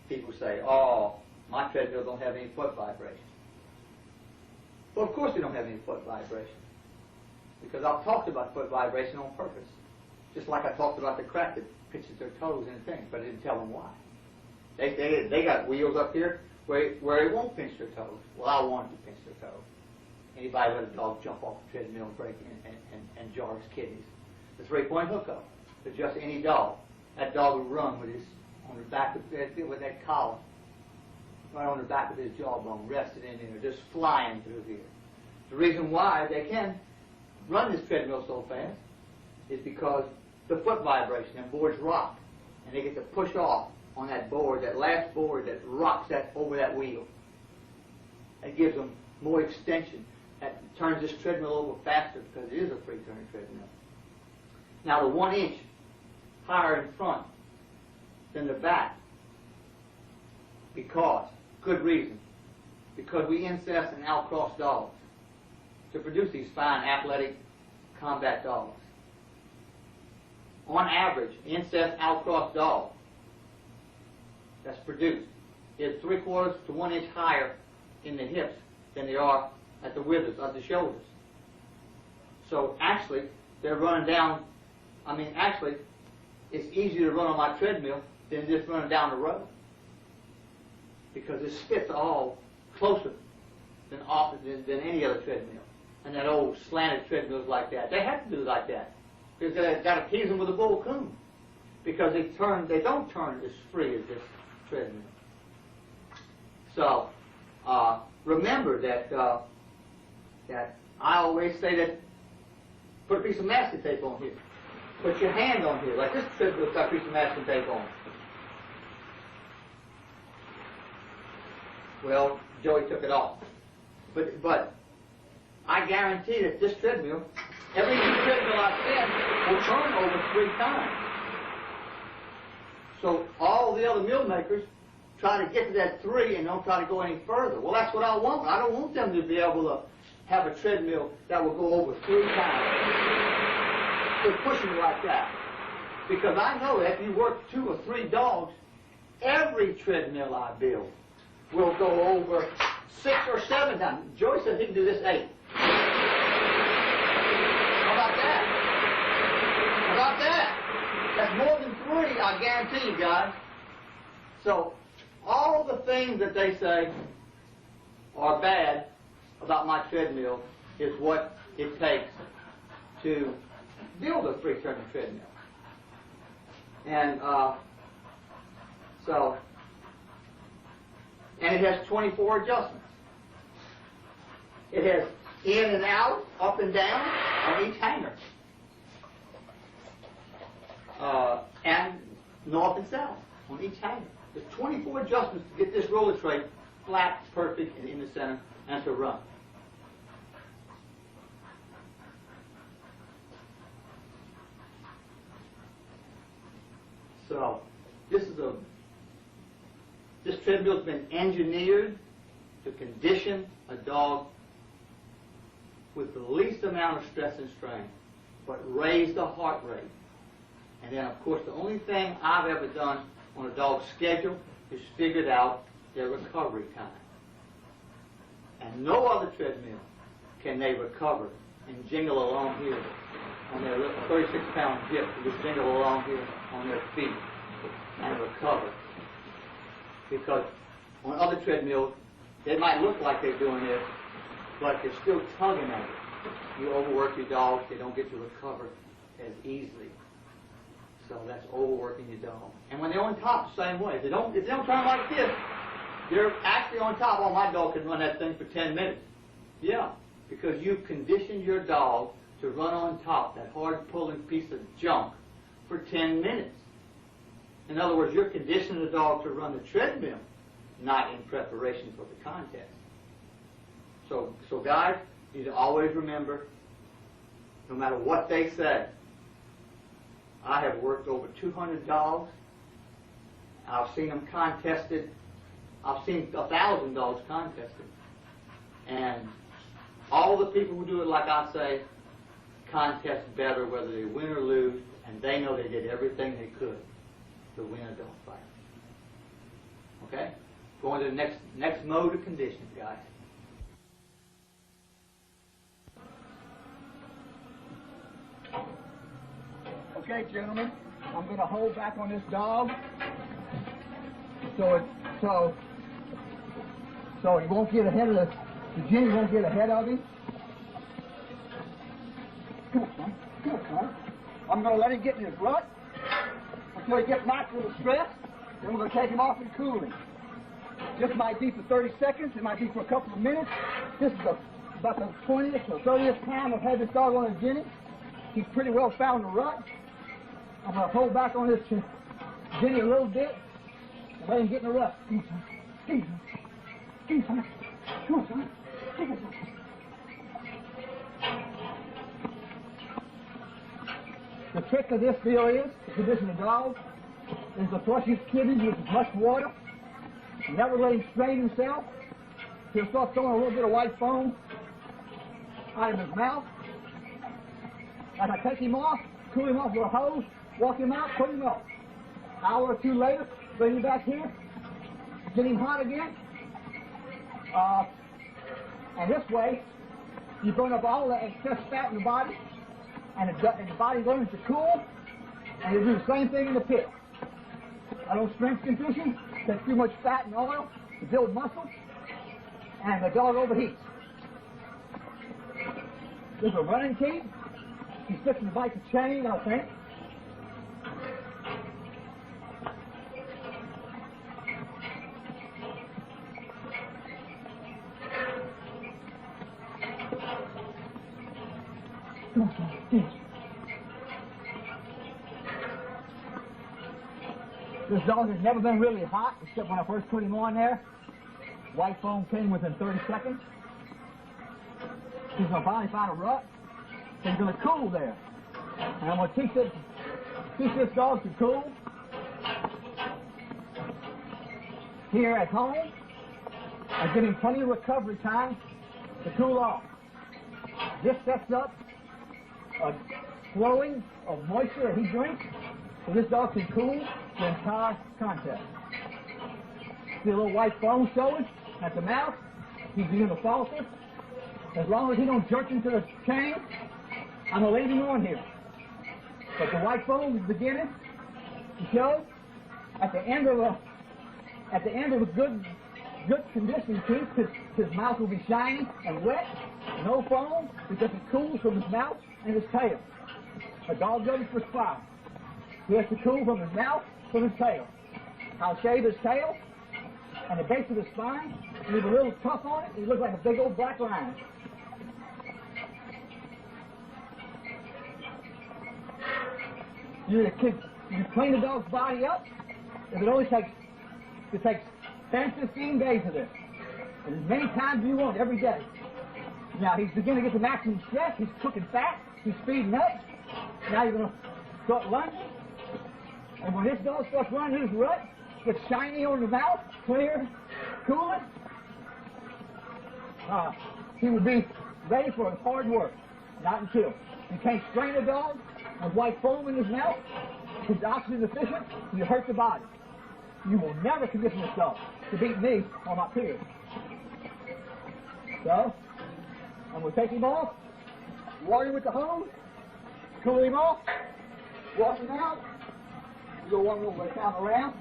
People say, oh, my treadmill don't have any foot vibration. Well, of course they don't have any foot vibration, because I've talked about foot vibration on purpose, just like I talked about the crack that pinches their toes and things, but I didn't tell them why. They got wheels up here where it won't pinch their toes. Well, I want it to pinch their toes. Anybody let a dog jump off the treadmill and break and jar his kidneys. The 3-point hookup to just any dog. That dog will run with his on the back of with that collar. Right on the back of his jawbone, rested in there, just flying through here. The reason why they can run this treadmill so fast is because the foot vibration, and boards rock, and they get to push off on that board, that last board that rocks that over that wheel. That gives them more extension. That turns this treadmill over faster because it is a free-turning treadmill. Now the 1 inch higher in front than the back, because good reason. Because we incest and outcross dogs to produce these fine, athletic, combat dogs. On average, incest outcross dog that's produced is 3/4 to 1 inch higher in the hips than they are at the withers of the shoulders. So actually, they're running down, actually, it's easier to run on my treadmill than just running down the road. Because it spits all closer than any other treadmill. And that old slanted treadmills like that, they have to do it like that. Because they've got to tease them with a bull coon. Because they don't turn as free as this treadmill. So, remember that I always say that put a piece of masking tape on here. Put your hand on here, like this treadmill's got a piece of masking tape on. Well, Joey took it off. But I guarantee that this treadmill, every new treadmill I set will turn over 3 times. So all the other mill makers try to get to that 3 and don't try to go any further. Well, that's what I want. I don't want them to be able to have a treadmill that will go over 3 times. They're pushing like that. Because I know that if you work 2 or 3 dogs, every treadmill I build will go over 6 or 7 times. Joey said he can do this 8. How about that? How about that? That's more than 3, I guarantee you guys. So, all the things that they say are bad about my treadmill is what it takes to build a 3-turning treadmill. And and it has 24 adjustments. It has in and out, up and down on each hanger. And north and south on each hanger. There's 24 adjustments to get this roller tray flat, perfect, and in the center, and to run. So, this treadmill's been engineered to condition a dog with the least amount of stress and strain, but raise the heart rate. And then, of course, the only thing I've ever done on a dog's schedule is figured out their recovery time. And no other treadmill can they recover and jingle along here on their 36-pound hip, just jingle along here on their feet and recover. Because on other treadmills, they might look like they're doing this, but they're still tugging at it. You overwork your dog, they don't get to recover as easily. So that's overworking your dog. And when they're on top, the same way. If they don't turn like this, they're actually on top. Oh, my dog can run that thing for 10 minutes. Yeah, because you've conditioned your dog to run on top, that hard-pulling piece of junk, for 10 minutes. In other words, you're conditioning the dog to run the treadmill, not in preparation for the contest. So guys, you need to always remember, no matter what they say, I have worked over 200 dogs. I've seen them contested. I've seen 1,000 dogs contested. And all the people who do it like I say, contest better whether they win or lose, and they know they did everything they could to win a dog fight. Okay? Going to the next mode of conditioning, guys. Okay, gentlemen, I'm going to hold back on this dog so he won't get ahead of the Jenny won't get ahead of him. Come on, son. Come on, son. I'm going to let him get in his rut until he gets knocked with the stress. Then we're going to take him off and cool him. This might be for 30 seconds. It might be for a couple of minutes. This is about the 20th or 30th time I've had this dog on a Jenny. He's pretty well found the rut. I'm going to hold back on this Jenny a little bit and let him get in the rut. Come on, son. Come on, son. Come on, son. Take it, son. The trick of this deal is, to condition the dog, is to flush his kidneys with as much water. Never let him strain himself. He'll start throwing a little bit of white foam out of his mouth. As I take him off, cool him off with a hose, walk him out, put him off. Hour or two later, bring him back here, get him hot again. And this way, you burn up all the excess fat in the body, and the body learns to cool, and you do the same thing in the pit. I don't strength condition, take too much fat and oil to build muscle, and the dog overheats. There's a running key. He's fixing to bite the chain, I think. This dog has never been really hot, except when I first put him on there. White foam came within 30 seconds. He's going to finally find a rut. So he's going to cool there. And I'm going to teach this dog to cool here at home and give him plenty of recovery time to cool off. This sets up a flowing of moisture that he drinks so this dog can cool the entire contest. See a little white foam showing at the mouth. He's beginning to falter. As long as he don't jerk into the chain, I'm going to leave him on here. But the white foam is beginning to show. At the end of a good conditioning piece, his mouth will be shiny and wet, no foam, because it cools from his mouth and his tail. A dog doesn't perspire. He has to cool from his mouth, from his tail. I'll shave his tail and the base of his spine, leave a little tuft on it, he looks like a big old black lion. You clean the dog's body up. It takes 10, 15 days of this. And as many times as you want, every day. Now, he's beginning to get the maximum stress. He's cooking fat. He's speeding up. Now you're going to start lunging. And when this dog starts running his rut, gets shiny on the mouth, clear, cooling, he will be ready for hard work. Not until. You can't strain a dog with white foam in his mouth. He's oxygen deficient. You hurt the body. You will never condition this dog to beat me or my peers. So, I'm going to take him off, water him with the hose, cool him off, wash him out, go one little way down around.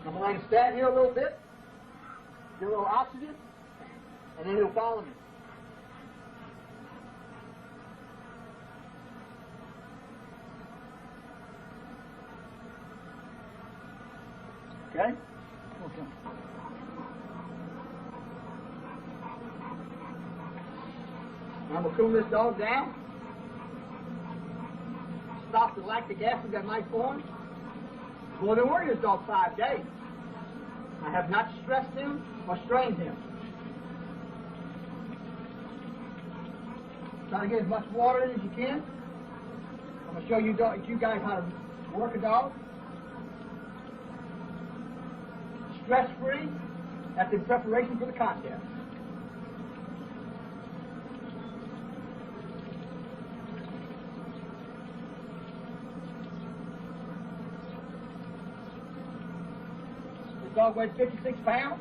I'm going to stand here a little bit, get a little oxygen, and then he'll follow me. Okay? Okay. I'm going to cool this dog down. Stop the lactic acid that might form. Well, I've been working this dog 5 days. I have not stressed him or strained him. Try to get as much water in as you can. I'm going to show you guys how to work a dog. Stress-free. That's in preparation for the contest. This dog weighs 56 pounds.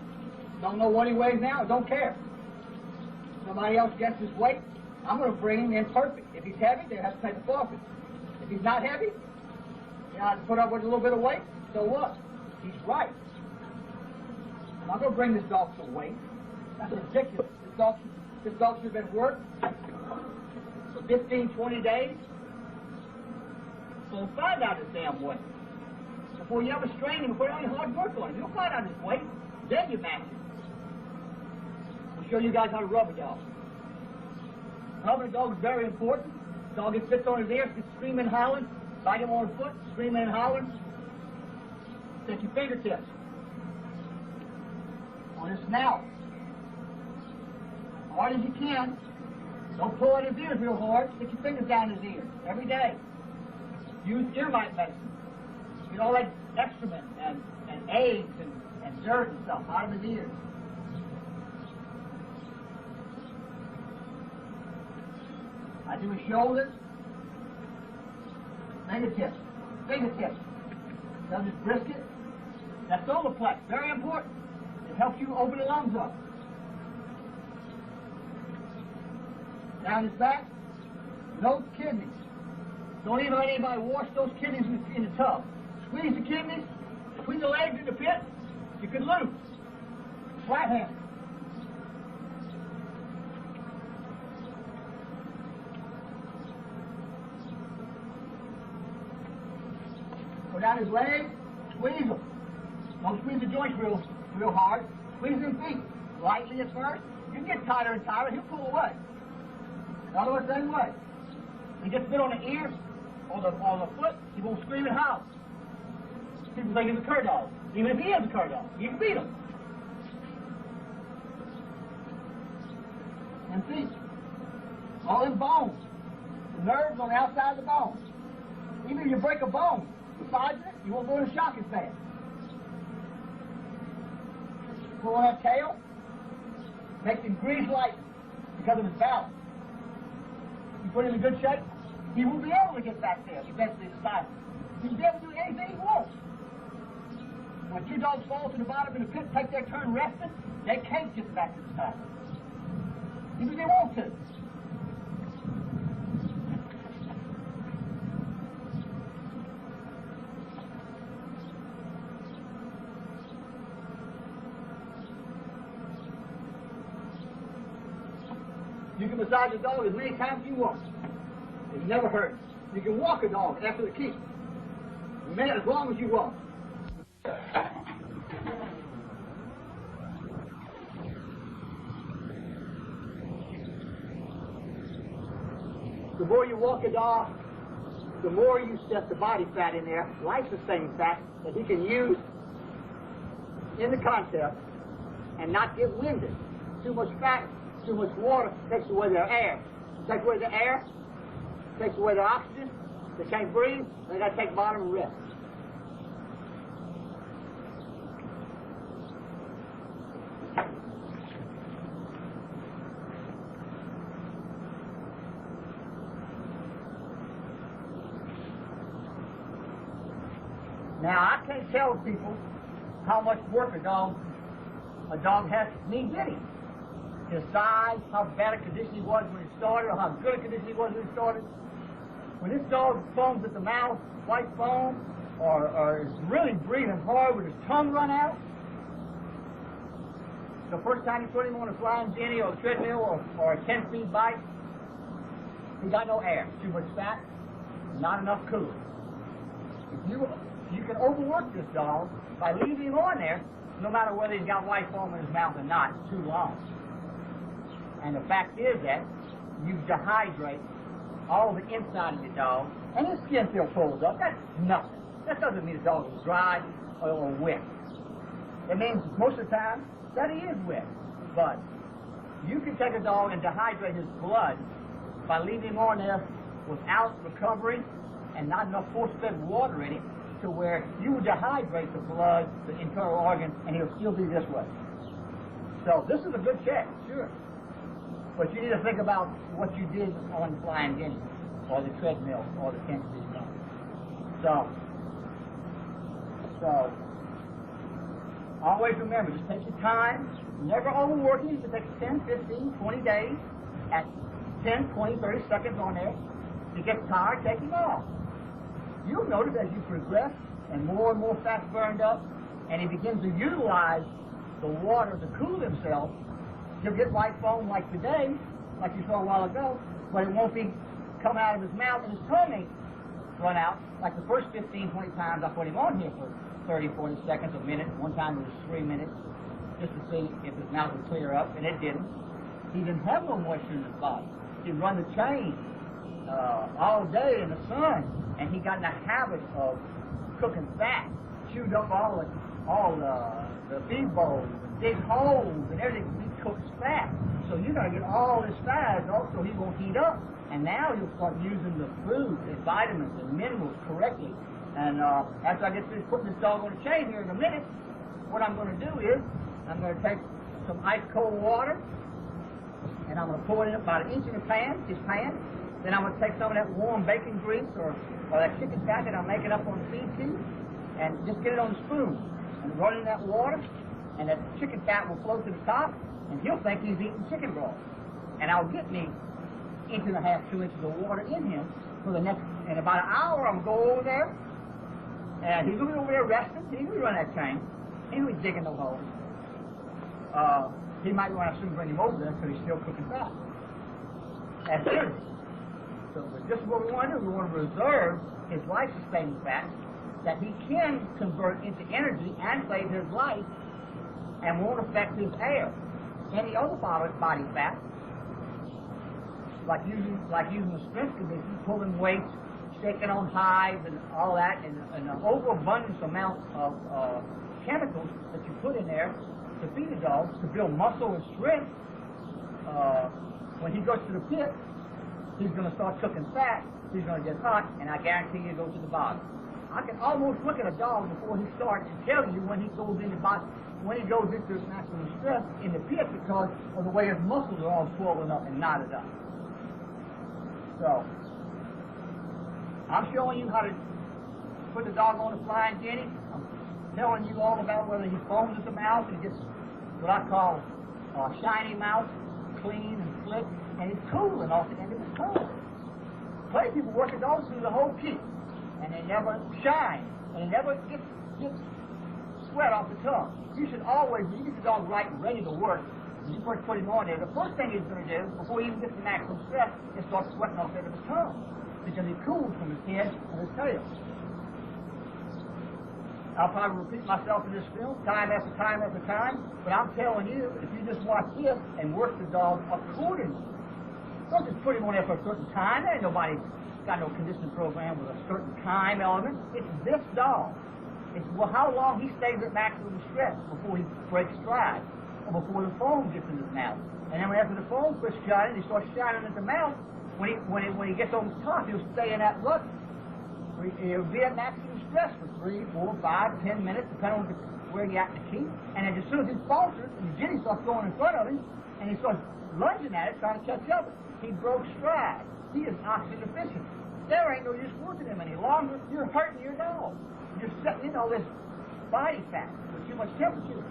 Don't know what he weighs now. Don't care. Somebody else gets his weight. I'm going to bring him in perfect. If he's heavy, they have to take a forfeit. If he's not heavy, you know, I have to put up with a little bit of weight. So what? He's right. I'm not going to bring this dog to weight. That's ridiculous. This dog should have been worked for 15, 20 days. So we'll find out his damn weight. Before you ever strain him, before you any hard work on him, you'll find out his weight. Then you match him. I'll show you guys how to rub a dog. Rubbing a dog is very important. The dog gets bits on his ears, gets screaming and howling. Bite him on the foot, screaming and howling. Take your fingertips on his snout. Hard as you can. Don't pull at his ears real hard. Stick your fingers down his ears every day. Use ear mite medicine. Get all that excrement and eggs and dirt and stuff out of his ears. I do his shoulders, fingertips. Does his brisket. That's solar plex, very important. It helps you open the lungs up. Down his back, no kidneys. Don't even let anybody wash those kidneys in the tub. Squeeze the kidneys, between the legs in the pit, you can lose. Flat handed. Go down his legs, squeeze them. Don't squeeze the joints real hard. Squeeze them feet lightly at first. You can get tighter and tighter, he'll pull away. The other one, same way. He gets bit on the ear or the foot, he won't scream and howl. People think he's a cur dog. Even if he is a cur dog, you can beat him. And feet. All in bones. The nerves on the outside of the bones. Even if you break a bone, besides it, you won't go into shock as bad. Pull on that tail, makes him grease light because of his balance. You put him in good shape, he will be able to get back there eventually to silence. He will be able to do anything he wants. When two dogs fall to the bottom in the pit, take their turn resting, they can't get back to the silence. Even if they want to. You can massage a dog as many times as you want. It never hurts. You can walk a dog after the keep. As long as you want. The more you walk a dog, the more you set the body fat in there, life-sustaining fat, that he can use in the contest and not get winded. Too much fat, too much water takes away their air. Takes away the air, takes away their oxygen. They can't breathe. They got to take bottom and rest. Now I can't tell people how much work a dog has me getting. His size, how bad a condition he was when he started, or how good a condition he was when he started. When this dog foams at the mouth, white foam, or is really breathing hard with his tongue run out, the first time you put him on a flying Jenny or a treadmill or a 10-speed bike, he got no air, too much fat, not enough coolant. You can overwork this dog by leaving him on there, no matter whether he's got white foam in his mouth or not, too long. And the fact is that you dehydrate all the inside of the dog, and his skin still pulls up. That's nothing. That doesn't mean the dog is dry or wet. It means most of the time that he is wet. But you can take a dog and dehydrate his blood by leaving him on there without recovery and not enough force-fed water in it to where you dehydrate the blood, the internal organs, and he'll still be this way. So this is a good check, sure. But you need to think about what you did on flying guinea, or the treadmill, or the 10-speed bike. So always remember, just take your time, never overworking. You can take 10, 15, 20 days at 10, 20, 30 seconds on there. If you get tired, take him off. You'll notice as you progress and more fat's burned up, and he begins to utilize the water to cool himself, he'll get white foam like today, like you saw a while ago, but it won't be coming out of his mouth and his tongue ain't run out like the first 15, 20 times I put him on here for 30, 40 seconds, a minute. One time it was 3 minutes, just to see if his mouth would clear up, and it didn't. He didn't have no moisture in his body. He'd run the chain all day in the sun, and he got in the habit of cooking fat, chewed up all the feed bowls, and dig holes, and everything. He cooks fat. So you're going to get all this fat, also he won't heat up. And now you'll start using the food, the vitamins, and minerals correctly. And after I get finished putting this dog on the chain here in a minute, what I'm going to do is I'm going to take some ice cold water, and I'm going to pour it in about 1 inch in the pan, his pan. Then I'm going to take some of that warm bacon grease or that chicken fat that I'm making up on the feed tube, and just get it on the spoon and run it in that water, and that chicken fat will float to the top, and he'll think he's eating chicken broth. And I'll get me 1.5 to 2 inches of water in him for the next, in about an hour I'm going to go over there, and he's going to be over there resting. He's going to run that chain. He ain't digging no holes. He might want to soon bring him over there because he's still cooking fat. That's it. So this is what we want to do. We want to reserve his life-sustaining fat that he can convert into energy and save his life and won't affect his air. Any other body fat, like using a strength condition, pulling weights, shaking on hives and all that, and an overabundance amount of chemicals that you put in there to feed a dog to build muscle and strength, when he goes to the pit, he's going to start cooking fat, he's going to get hot, and I guarantee you he'll go to the bottom. I can almost look at a dog before he starts and tell you when he goes into his maximum stress in the pit because of the way his muscles are all swollen up and knotted up. So, I'm showing you how to put the dog on a flying guinea. I'm telling you all about whether he foams at the mouth and gets what I call a shiny mouth, clean and slick, and it's cooling off the end of his tongue. Play people work the dogs through the whole key, and they never shine, and they never get sweat off the tongue. You should always, when you get the dog right and ready to work, when you first put him on there, the first thing he's going to do, before he even gets the maximum stress, is start sweating off the end of his tongue, because he cools from his head and his tail. I'll probably repeat myself in this film time after time after time, but I'm telling you, if you just watch this and work the dog accordingly, don't just put him on there for a certain time. There ain't nobody got no conditioning program with a certain time element. It's this dog. It's how long he stays at maximum stress before he breaks stride, or before the foam gets in his mouth. And then after the foam quits shining, he starts shining at the mouth. When he gets over the top, he'll stay in that rut. He'll be at maximum stress for 3, 4, 5, 10 minutes, depending on where you're at in the key. And then as soon as he falters, and the jitty starts going in front of him, and he starts lunging at it, trying to catch up, he broke stride. He is oxygen deficient. There ain't no use working him any longer. You're hurting your dog. You're setting in all this body fat with too much temperature.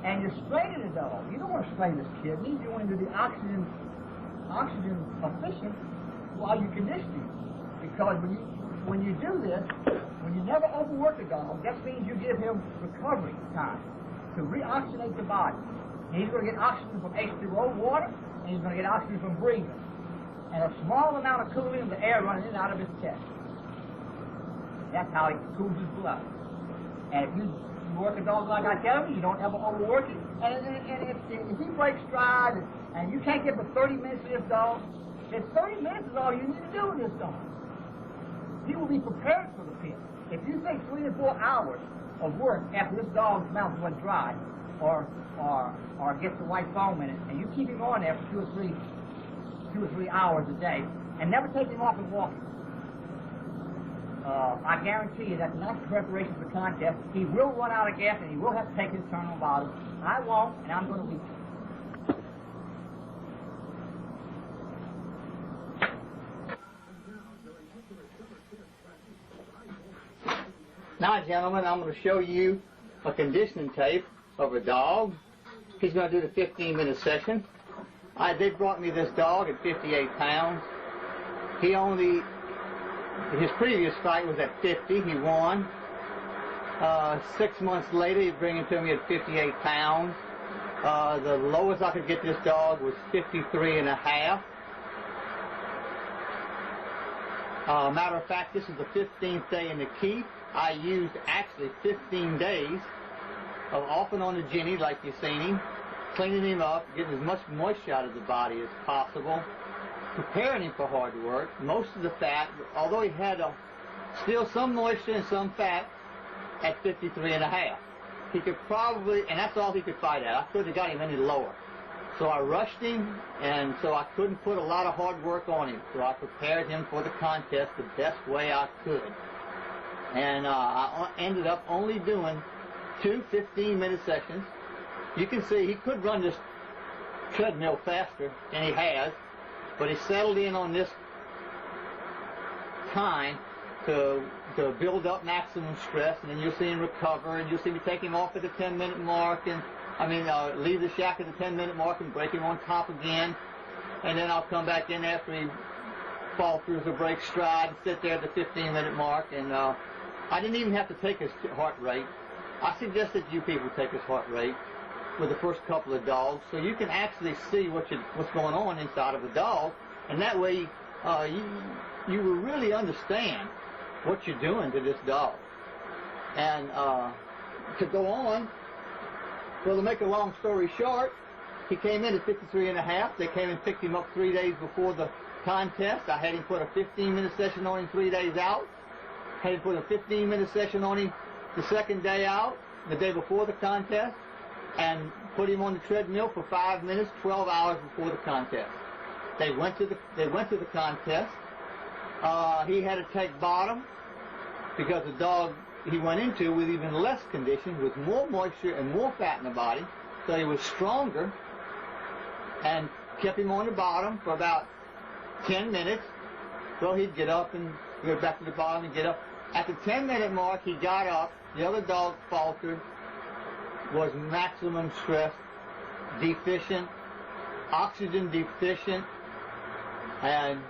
And you're straining the dog. You don't want to strain his kidneys. You want him to be oxygen efficient while you're conditioning. Because when you do this, when you never overwork a dog, that means you give him recovery time to reoxygenate the body. And he's going to get oxygen from H2O water, and he's going to get oxygen from breathing, and a small amount of cooling of the air running in and out of his chest. That's how he cools his blood. And if you work a dog like I tell you, you don't ever overwork it. And if he breaks stride and you can't give him 30 minutes to this dog, then 30 minutes is all you need to do with this dog. He will be prepared for the pit. If you take 3 or 4 hours of work after this dog's mouth went dry, or gets the white foam in it, and you keep him on there for 2 or 3 hours a day, and never take him off and walk him, I guarantee you that not preparation for contest, he will run out of gas and he will have to take his turn on bottom. I won't, and I'm going to leave him. Now, gentlemen, I'm going to show you a conditioning tape of a dog. He's going to do the 15-minute session. They brought me this dog at 58 pounds. His previous fight was at 50. He won. 6 months later, he bring him to me at 58 pounds. The lowest I could get this dog was 53 and a half. Matter of fact, this is the 15th day in the keep. I used actually 15 days of off and on the Jenny, like you've seen him, cleaning him up, getting as much moisture out of the body as possible, preparing him for hard work. Most of the fat, although he had still some moisture and some fat, at 53 and a half. He could probably, and that's all he could fight at. I couldn't have got him any lower. So I rushed him, and so I couldn't put a lot of hard work on him. So I prepared him for the contest the best way I could. And I ended up only doing 2 15-minute sessions. You can see he could run this treadmill faster than he has, but he settled in on this time to build up maximum stress, and then you'll see him recover, and you'll see me take him off at the 10-minute mark, and leave the shack at the 10-minute mark and break him on top again, and then I'll come back in after he fall through the break stride and sit there at the 15-minute mark, and I didn't even have to take his heart rate. I suggested you people take his heart rate with the first couple of dogs, so you can actually see what's going on inside of a dog, and that way you will really understand what you're doing to this dog. And to go on, well, to make a long story short, he came in at 53.5. They came and picked him up 3 days before the contest. I had him put a 15-minute session on him 3 days out. Had him put a 15-minute session on him the second day out, the day before the contest, and put him on the treadmill for 5 minutes, 12 hours before the contest. They went to the contest. He had to take bottom because the dog he went into with even less condition, with more moisture and more fat in the body, so he was stronger, and kept him on the bottom for about 10 minutes. Well, he'd get up and go back to the bottom and get up. At the 10-minute mark, he got up. The other dog faltered, was maximum stress, deficient, oxygen deficient, and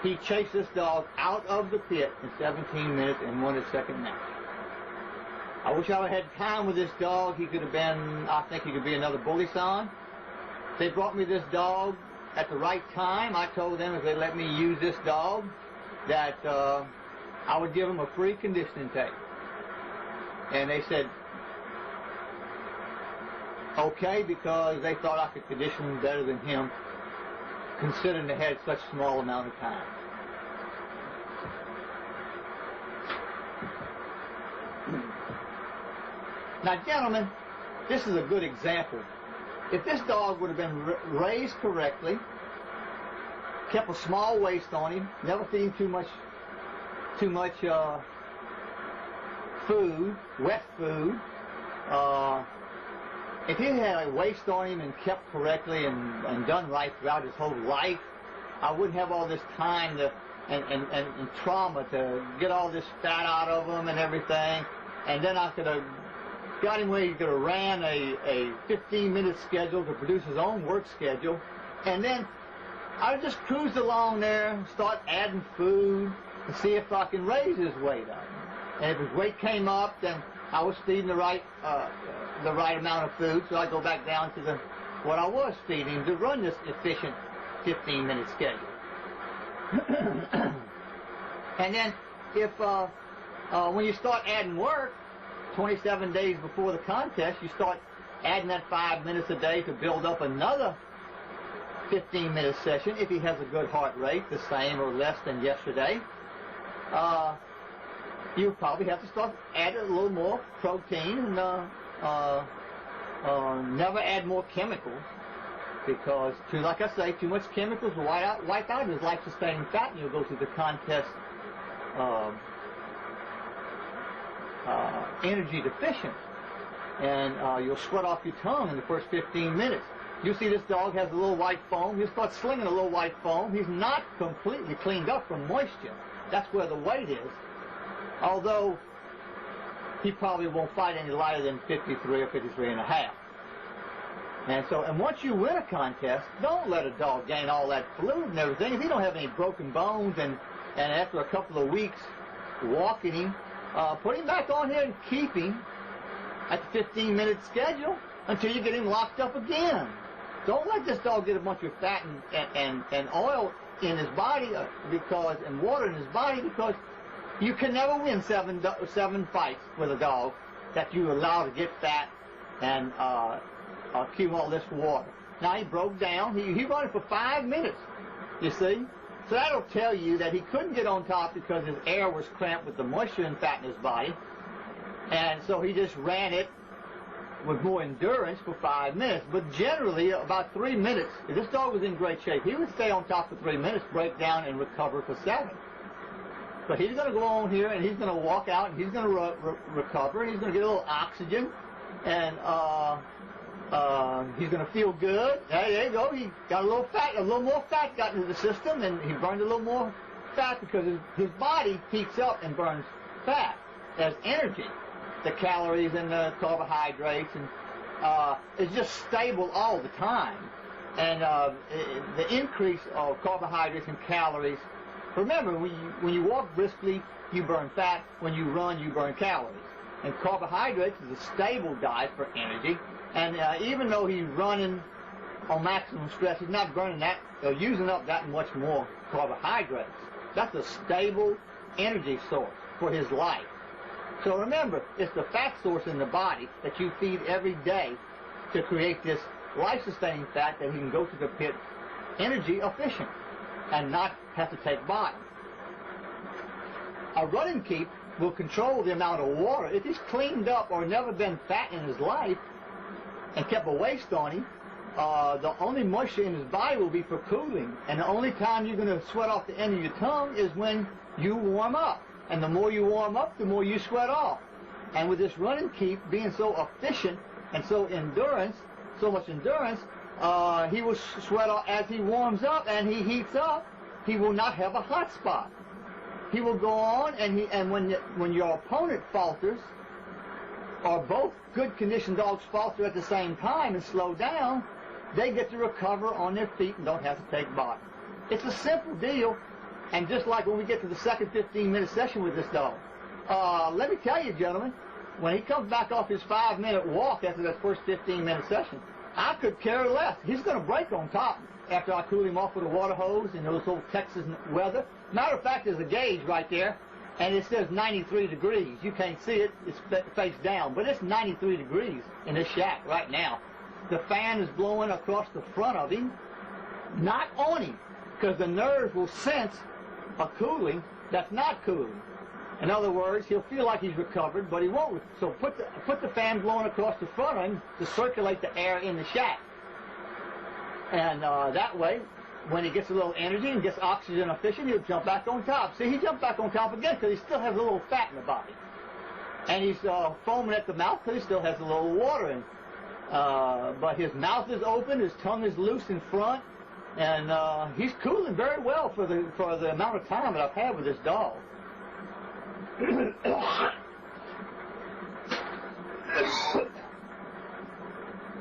he chased this dog out of the pit in 17 minutes and won his second match. I wish I had time with this dog. He could have been, I think he could be another bully son. They brought me this dog at the right time. I told them if they let me use this dog, that I would give them a free conditioning tape. And they said, okay, because they thought I could condition him better than him, considering they had such a small amount of time. Now, gentlemen, this is a good example. If this dog would have been raised correctly, kept a small waist on him, never feeding too much food, wet food, if he had a waist on him and kept correctly and done right throughout his whole life, I wouldn't have all this time and trauma to get all this fat out of him and everything. And then I could have got him where he could have ran a 15-minute schedule to produce his own work schedule. And then I would just cruise along there, start adding food, and see if I can raise his weight up. And if his weight came up, then I was feeding the right amount of food, so I go back down to what I was feeding to run this efficient 15-minute schedule. And then if when you start adding work, 27 days before the contest, you start adding that 5 minutes a day to build up another 15-minute session. If he has a good heart rate, the same or less than yesterday, you probably have to start adding a little more protein and never add more chemicals, because, like I say, too much chemicals will wipe out his life-sustaining fat, and you'll go through the contest energy deficient, and you'll sweat off your tongue in the first 15 minutes. You see this dog has a little white foam. He'll start slinging a little white foam. He's not completely cleaned up from moisture. That's where the weight is. Although he probably won't fight any lighter than 53 or 53.5. And once you win a contest, don't let a dog gain all that fluid and everything. If he don't have any broken bones, and after a couple of weeks walking him, put him back on here and keep him at the 15-minute schedule until you get him locked up again. Don't let this dog get a bunch of fat and oil in his body and water in his body, because you can never win seven fights with a dog that you allow to get fat and accumulate all this water. Now he broke down. He run it for 5 minutes, you see. So that'll tell you that he couldn't get on top because his air was cramped with the moisture and fat in his body. And so he just ran it with more endurance for 5 minutes. But generally, about 3 minutes, if this dog was in great shape, he would stay on top for 3 minutes, break down, and recover for 7. But he's going to go on here, and he's going to walk out, and he's going to recover, and he's going to get a little oxygen, and he's going to feel good. Hey, there you go. He got a little fat, a little more fat got into the system, and he burned a little more fat because his body heats up and burns fat as energy. The calories and the carbohydrates, and it's just stable all the time. And the increase of carbohydrates and calories. Remember, when you walk briskly, you burn fat. When you run, you burn calories. And carbohydrates is a stable diet for energy. And even though he's running on maximum stress, he's not burning that, using up that much more carbohydrates. That's a stable energy source for his life. So remember, it's the fat source in the body that you feed every day to create this life-sustaining fat that he can go to the pit energy efficient and not have to take bottom. A running keep will control the amount of water. If he's cleaned up or never been fat in his life and kept a waist on him, the only moisture in his body will be for cooling. And the only time you're going to sweat off the end of your tongue is when you warm up. And the more you warm up, the more you sweat off. And with this running keep being so efficient and so much endurance, he will sweat off as he warms up and he heats up. He will not have a hot spot. He will go on, and when your opponent falters, or both good conditioned dogs falter at the same time and slow down, they get to recover on their feet and don't have to take bottom. It's a simple deal. And just like when we get to the second 15-minute session with this dog, let me tell you, gentlemen, when he comes back off his 5-minute walk after that first 15-minute session, I could care less. He's going to break on top after I cool him off with a water hose in those old Texas weather. Matter of fact, there's a gauge right there, and it says 93 degrees. You can't see it. It's face down, but it's 93 degrees in this shack right now. The fan is blowing across the front of him, not on him, because the nerves will sense a cooling that's not cooling. In other words, he'll feel like he's recovered, but he won't. So put the fan blowing across the front of him to circulate the air in the shack. And that way, when he gets a little energy and gets oxygen efficient, he'll jump back on top. See, he jumped back on top again because he still has a little fat in the body. And he's foaming at the mouth because he still has a little water in. But his mouth is open, his tongue is loose in front, and he's cooling very well for the amount of time that I've had with this dog.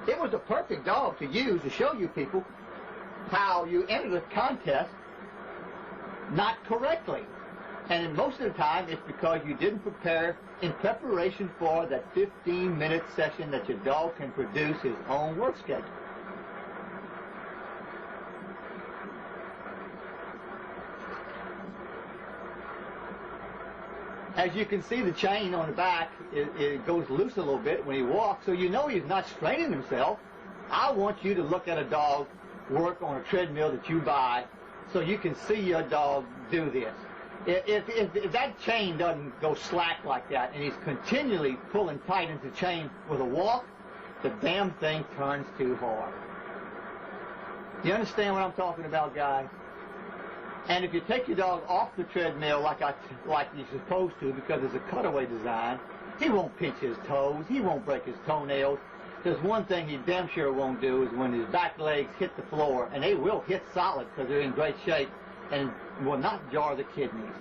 It was a perfect dog to use to show you people how you enter the contest not correctly. And most of the time it's because you didn't prepare in preparation for that 15-minute session that your dog can produce his own work schedule. As you can see, the chain on the back, it goes loose a little bit when he walks, so you know he's not straining himself. I want you to look at a dog work on a treadmill that you buy so you can see your dog do this. If that chain doesn't go slack like that and he's continually pulling tight into the chain with a walk, the damn thing turns too hard. You understand what I'm talking about, guys? And if you take your dog off the treadmill like you're supposed to because it's a cutaway design, he won't pinch his toes, he won't break his toenails. There's one thing he damn sure won't do is when his back legs hit the floor, and they will hit solid because they're in great shape, and will not jar the kidneys.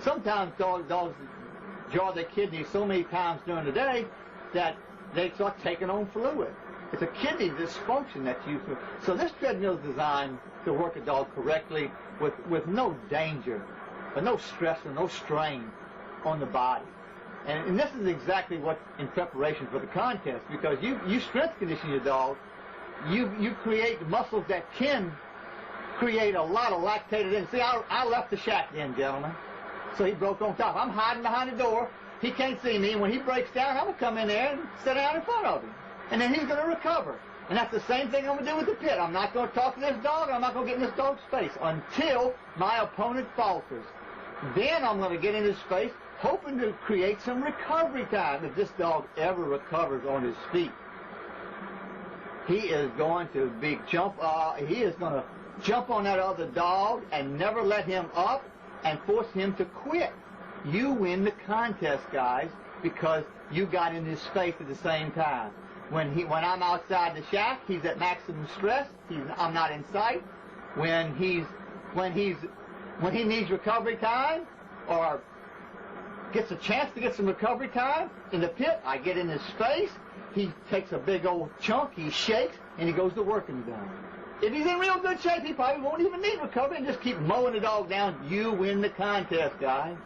Sometimes dogs jar their kidneys so many times during the day that they start taking on fluid. It's a kidney dysfunction that's used. So this treadmill is designed to work a dog correctly with no danger, but no stress and no strain on the body. And this is exactly what's in preparation for the contest, because you strength condition your dog, you create muscles that can create a lot of lactated energy. See, I left the shack then, gentlemen. So he broke on top. I'm hiding behind the door. He can't see me. When he breaks down, I'm going to come in there and sit down in front of him. And then he's going to recover. And that's the same thing I'm going to do with the pit. I'm not going to talk to this dog, and I'm not going to get in this dog's face until my opponent falters. Then I'm going to get in his face hoping to create some recovery time. If this dog ever recovers on his feet, he is going to he is going to jump on that other dog and never let him up and force him to quit. You win the contest, guys, because you got in his face at the same time. When I'm outside the shack, he's at maximum stress. I'm not in sight. When he needs recovery time or gets a chance to get some recovery time in the pit, I get in his face. He takes a big old chunk, he shakes, and he goes to working the dog. If he's in real good shape, he probably won't even need recovery and just keep mowing the dog down. You win the contest, guys.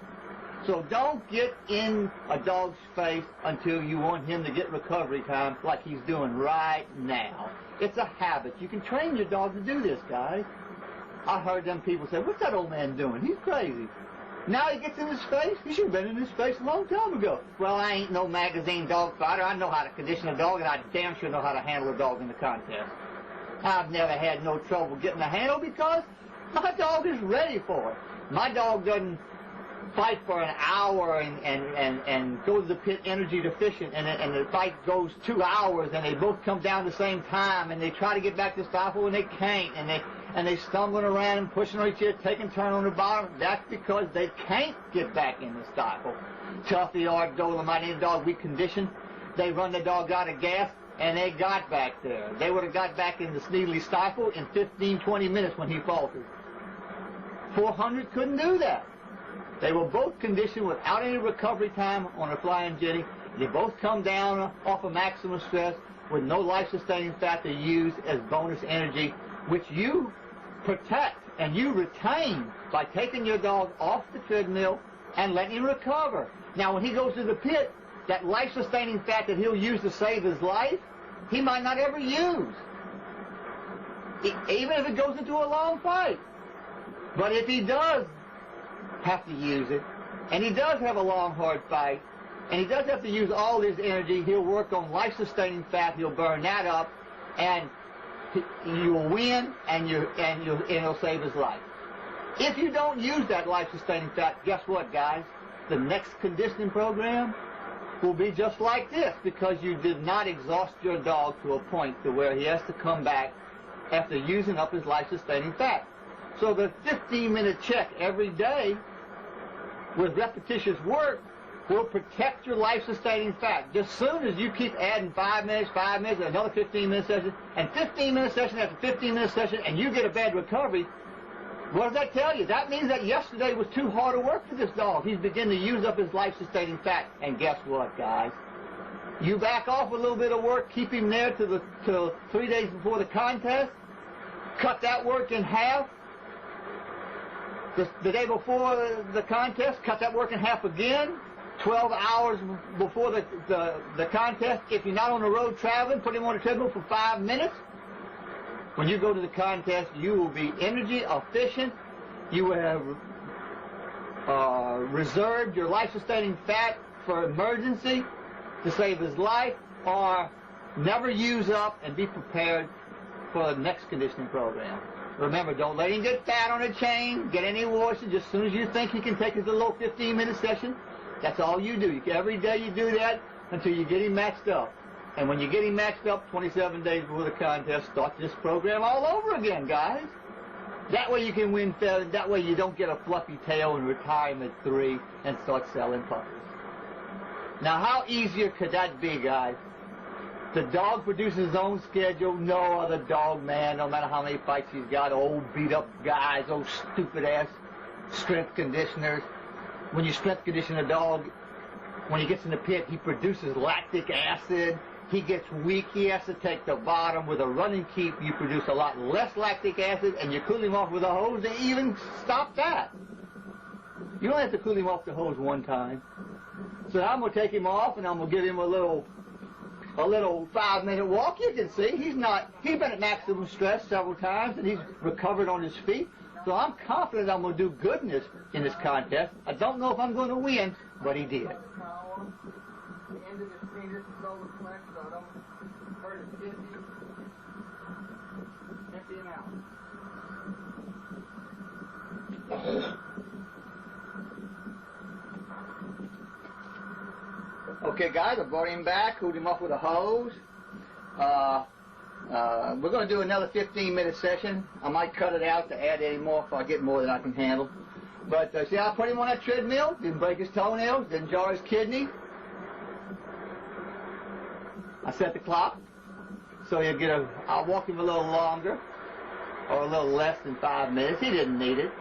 So don't get in a dog's face until you want him to get recovery time like he's doing right now. It's a habit. You can train your dog to do this, guys. I heard them people say, what's that old man doing? He's crazy. Now he gets in his face? He should have been in his face a long time ago. Well, I ain't no magazine dog fighter. I know how to condition a dog, and I damn sure know how to handle a dog in the contest. I've never had no trouble getting a handle because my dog is ready for it. My dog doesn't fight for an hour and go to the pit energy deficient, and the fight goes 2 hours, and they both come down at the same time, and they try to get back to the stifle, and they can't, and they stumbling around and pushing on each other, taking turn on the bottom. That's because they can't get back in the stifle. Tuffy or Dolomite dog we conditioned, they run the dog out of gas, and they got back there. They would have got back in the Sneedley stifle in 15, 20 minutes when he faltered. 400 couldn't do that. They were both conditioned without any recovery time on a flying jetty. They both come down off of maximum stress with no life-sustaining fat to use as bonus energy, which you protect and you retain by taking your dog off the treadmill and letting him recover. Now, when he goes to the pit, that life-sustaining fat that he'll use to save his life, he might not ever use, even if it goes into a long fight. But if he does have to use it, and he does have a long, hard fight, and he does have to use all his energy, he'll work on life-sustaining fat, he'll burn that up, and you'll win, and it'll save his life. If you don't use that life-sustaining fat, guess what, guys? The next conditioning program will be just like this, because you did not exhaust your dog to a point to where he has to come back after using up his life-sustaining fat. So the 15-minute check every day with repetitious work will protect your life-sustaining fat. Just as soon as you keep adding 5 minutes, another 15-minute session, and 15-minute session after 15-minute session, and you get a bad recovery, what does that tell you? That means that yesterday was too hard to work for this dog. He's beginning to use up his life-sustaining fat. And guess what, guys? You back off a little bit of work, keep him there till 3 days before the contest, cut that work in half. The day before the contest, cut that work in half again. 12 hours before the contest, if you're not on the road traveling, put him on the treadmill for 5 minutes. When you go to the contest, you will be energy efficient. You will have reserved your life-sustaining fat for emergency to save his life, or never use up and be prepared for the next conditioning program. Remember, don't let him get fat on a chain, get any washing. Just as soon as you think he can take his little 15-minute session, that's all you do. Every day you do that until you get him matched up. And when you get him matched up 27 days before the contest, start this program all over again, guys. That way you can win fair. That way you don't get a fluffy tail and retire him at 3 and start selling puppies. Now, how easier could that be, guys? The dog produces his own schedule. No other dog, man, no matter how many fights he's got, old beat-up guys, old stupid-ass strength conditioners. When you strength condition a dog, when he gets in the pit, he produces lactic acid. He gets weak. He has to take the bottom. With a running keep, you produce a lot less lactic acid, and you cool him off with a hose to even stop that. You don't have to cool him off the hose one time. So I'm going to take him off, and I'm going to give him a little 5-minute walk. You can see he's been at maximum stress several times, and he's recovered on his feet. So I'm confident I'm going to do good in this contest. I don't know if I'm going to win, but he did. The end of his fingers is over flexed, so I don't hurt his kidney. Empty him out. Okay, guys, I brought him back, cooled him up with a hose. We're going to do another 15-minute session. I might cut it out to add any more if I get more than I can handle. But see how I put him on that treadmill? Didn't break his toenails, didn't jar his kidney. I set the clock, so he'll get I'll walk him a little longer, or a little less than 5 minutes. He didn't need it.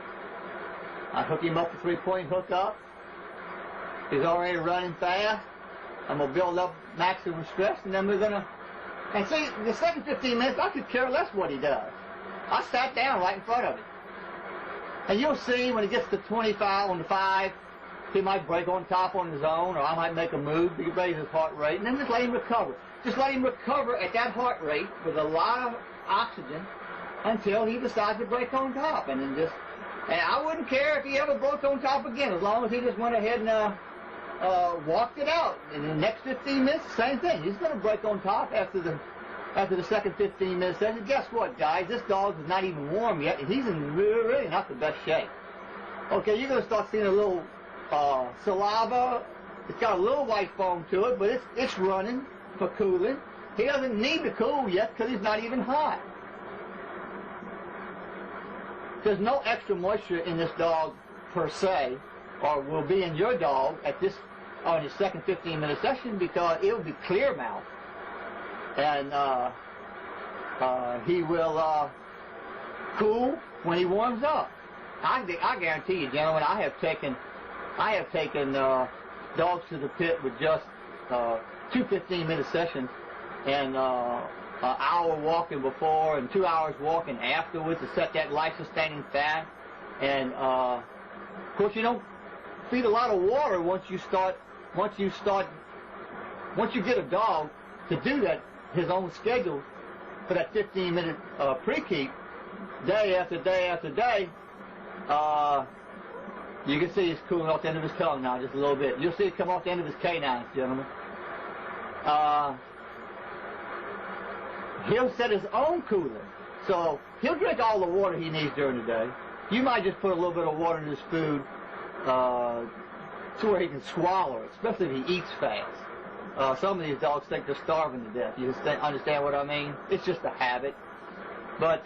I hook him up the 3-point hook up. He's already running fast. I'm going to build up maximum stress, and then we're going to... And see, the second 15 minutes, I could care less what he does. I sat down right in front of him. And you'll see when he gets to 25 on the 5, he might break on top on his own, or I might make a move to raise his heart rate, and then just let him recover. Just let him recover at that heart rate with a lot of oxygen until he decides to break on top. And then just... And I wouldn't care if he ever broke on top again, as long as he just went ahead and walked it out. In the next 15 minutes, same thing. He's going to break on top after the second 15 minutes session. Guess what, guys? This dog is not even warm yet, and he's in really not the best shape. Okay, you're going to start seeing a little saliva. It's got a little white foam to it, but it's running for cooling. He doesn't need to cool yet because he's not even hot. There's no extra moisture in this dog per se, or will be in your dog at this on his second 15-minute session, because it will be clear mouth, and he will cool when he warms up. I guarantee you, gentlemen, I have taken dogs to the pit with just 2 15-minute sessions, and an hour walking before and 2 hours walking afterwards to set that life-sustaining fat. And of course, you don't feed a lot of water once you get a dog to do that, his own schedule for that 15-minute pre-keep, day after day after day. You can see he's cooling off the end of his tongue now just a little bit. You'll see it come off the end of his canines, gentlemen. He'll set his own cooler. So he'll drink all the water he needs during the day. You might just put a little bit of water in his food to where he can swallow it, especially if he eats fast. Some of these dogs think they're starving to death. You understand what I mean? It's just a habit. But,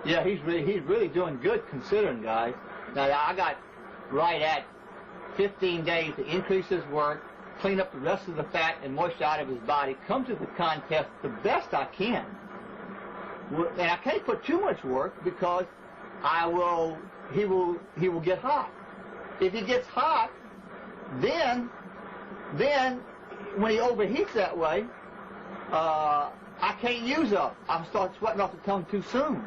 yeah, he's really doing good considering, guys. Now, I got right at 15 days to increase his work, clean up the rest of the fat and moisture out of his body, come to the contest the best I can. And I can't put too much work because he will get hot. If he gets hot, then when he overheats that way, I can't use up. I'll start sweating off the tongue too soon.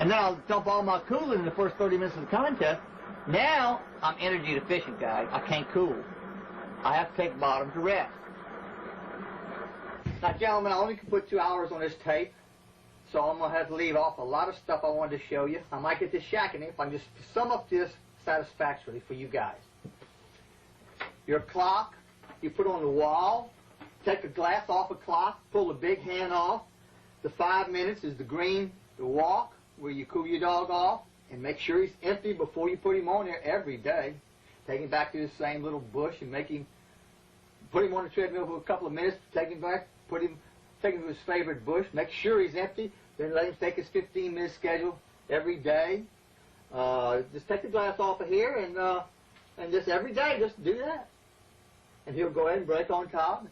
And then I'll dump all my cooling in the first 30 minutes of the contest. Now I'm energy deficient, guys. I can't cool. I have to take bottom to rest. Now, gentlemen, I only can put 2 hours on this tape, so I'm going to have to leave off a lot of stuff I wanted to show you. I might get to shacking it if I can just sum up this satisfactorily for you guys. Your clock, you put on the wall, take a glass off a clock, pull the big hand off. The 5 minutes is the green, the walk, where you cool your dog off, and make sure he's empty before you put him on there every day. Take him back to the same little bush and put him on the treadmill for a couple of minutes, take him back, take him to his favorite bush, make sure he's empty, then let him take his 15-minute schedule every day. Just take the glass off of here and just every day, just do that. And he'll go ahead and break on top.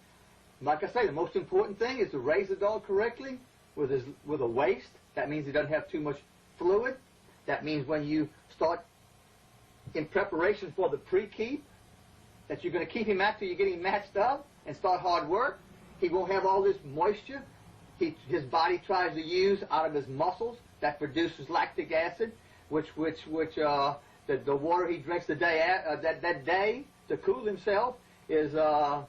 Like I say, the most important thing is to raise the dog correctly with a waist. That means he doesn't have too much fluid. That means when you start in preparation for the pre-keep, that you're going to keep him out till you get him matched up and start hard work. He won't have all this moisture his body tries to use out of his muscles that produces lactic acid, which the water he drinks the day that day to cool himself is going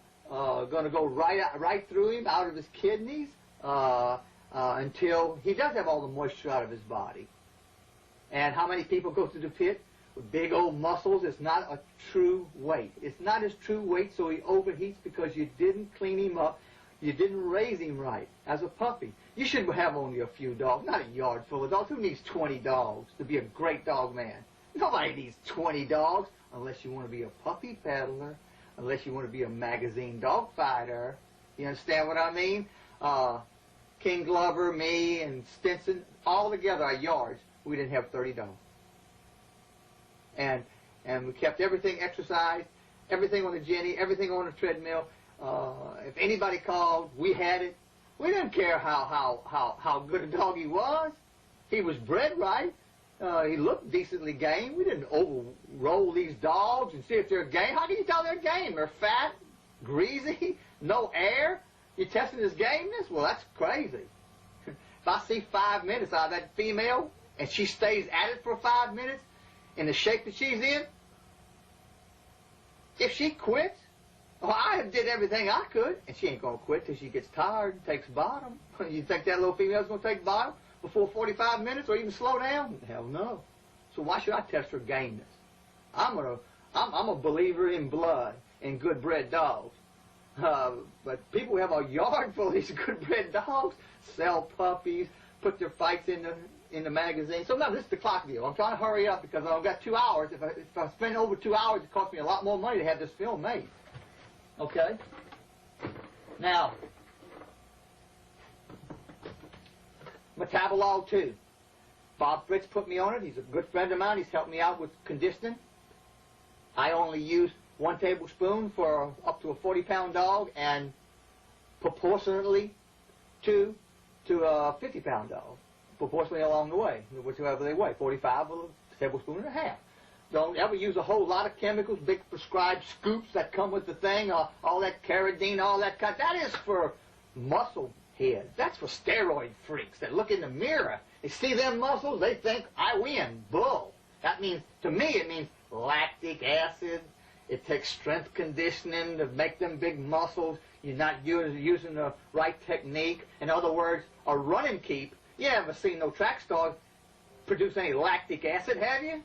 to go right through him, out of his kidneys, until he does have all the moisture out of his body. And how many people go to the pit with big old muscles? It's not a true weight. It's not his true weight, so he overheats because you didn't clean him up. You didn't raise him right as a puppy. You should have only a few dogs, not a yard full of dogs. Who needs 20 dogs to be a great dog man? Nobody needs 20 dogs unless you want to be a puppy peddler, unless you want to be a magazine dog fighter. You understand what I mean? King Glover, me, and Stinson, all together, our yards, we didn't have 30 dogs. And we kept everything exercised, everything on the Jenny, everything on the treadmill. If anybody called, we had it. We didn't care how good a dog he was. He was bred right. He looked decently game. We didn't overroll these dogs and see if they're game. How can you tell they're game? They're fat, greasy, no air. You're testing his gameness? Well, that's crazy. If I see 5 minutes out of that female and she stays at it for 5 minutes in the shape that she's in, if she quits, well, I did everything I could, and she ain't going to quit till she gets tired and takes bottom. You think that little female's going to take bottom before 45 minutes or even slow down? Hell no. So why should I test her gameness? I'm a believer in blood, in good-bred dogs. But people who have a yard full of these good-bred dogs sell puppies, put their fights in the magazine. So now this is the clock deal. I'm trying to hurry up because I've got 2 hours. If I spend over 2 hours, it costs me a lot more money to have this film made. Okay? Now, Metabolog 2. Bob Fritz put me on it. He's a good friend of mine. He's helped me out with conditioning. I only use 1 tablespoon for up to a 40-pound dog, and proportionately 2 to a 50-pound dog, proportionally along the way, whichever they weigh, 45 or a tablespoon and a half. Don't ever use a whole lot of chemicals, big prescribed scoops that come with the thing, all that carradine, all that cut. That is for muscle heads. That's for steroid freaks that look in the mirror. They see them muscles, they think, I win. Bull. That means, to me, it means lactic acid. It takes strength conditioning to make them big muscles. You're not using the right technique. In other words, a run and keep. You haven't seen no track star produce any lactic acid, have you?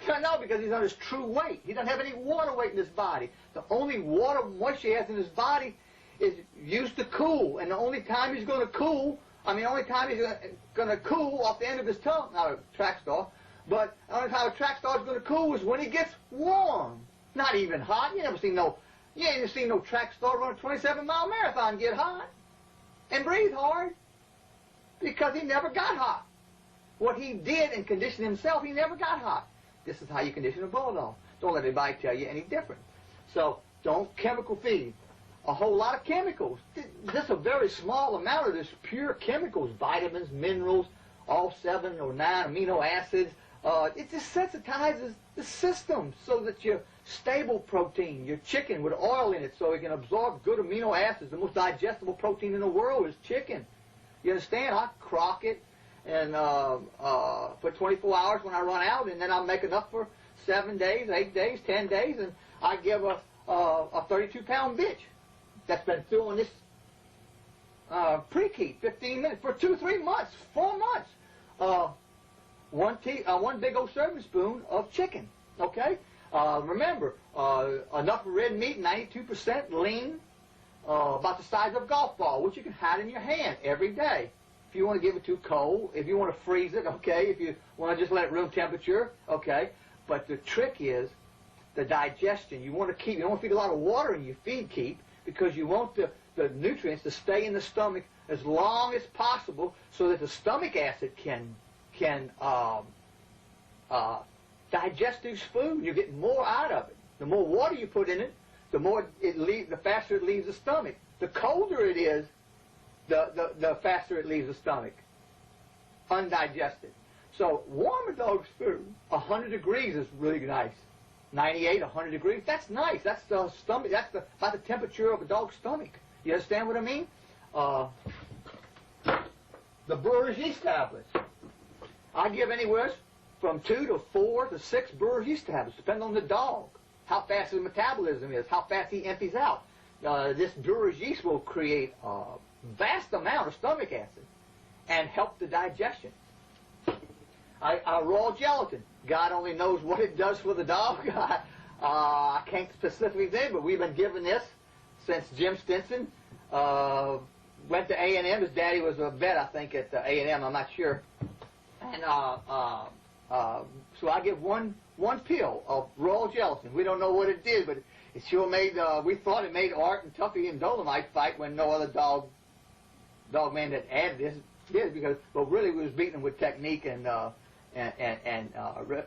No, because he's on his true weight. He doesn't have any water weight in his body. The only water moisture he has in his body is used to cool. And the only time he's going to cool, the only time he's going to cool off the end of his tongue, not a track star, but the only time a track star is going to cool is when he gets warm. Not even hot. You ain't seen no track star run a 27-mile marathon and get hot and breathe hard because he never got hot. What he did and conditioned himself, he never got hot. This is how you condition a bulldog. Don't let anybody tell you any different. So don't chemical feed. A whole lot of chemicals. Just a very small amount of this pure chemicals, vitamins, minerals, all 7 or 9 amino acids. It just sensitizes the system so that your stable protein, your chicken with oil in it so it can absorb good amino acids. The most digestible protein in the world is chicken. You understand? I crock it and for 24 hours when I run out, and then I'll make enough for 7 days, 8 days, 10 days, and I give a 32-pound bitch that's been doing this pre-keep 15 minutes for 2, 3 months, 4 months. One big old serving spoon of chicken, okay? Remember, enough red meat, 92% lean, about the size of a golf ball, which you can hide in your hand every day. If you want to give it too cold, if you want to freeze it, okay? If you want to just let it room temperature, okay? But the trick is the digestion. You want to feed a lot of water in your feed keep because you want the nutrients to stay in the stomach as long as possible so that the stomach acid can digest this food. You get more out of it. The more water you put in it, the faster it leaves the stomach. The colder it is, the faster it leaves the stomach, undigested. So warm a dog's food. 100 degrees is really nice. 98, 100 degrees, that's nice. That's the stomach. That's about the temperature of a dog's stomach. You understand what I mean? The brewer's yeast tablets. I give anywhere from 2 to 4 to 6 brewer's yeast tablets, depending on the dog, how fast his metabolism is, how fast he empties out. This brewer's yeast will create a vast amount of stomach acid and help the digestion. Raw gelatin. God only knows what it does for the dog. I can't specifically say, but we've been given this since Jim Stinson went to A&M. His daddy was a vet, I think, at A&M. I'm not sure. And So I give one pill of raw gelatin. We don't know what it did, but it sure made, we thought it made Art and Tuffy and Dolomite fight when no other dog man that added this did, because, but really we was beating them with technique and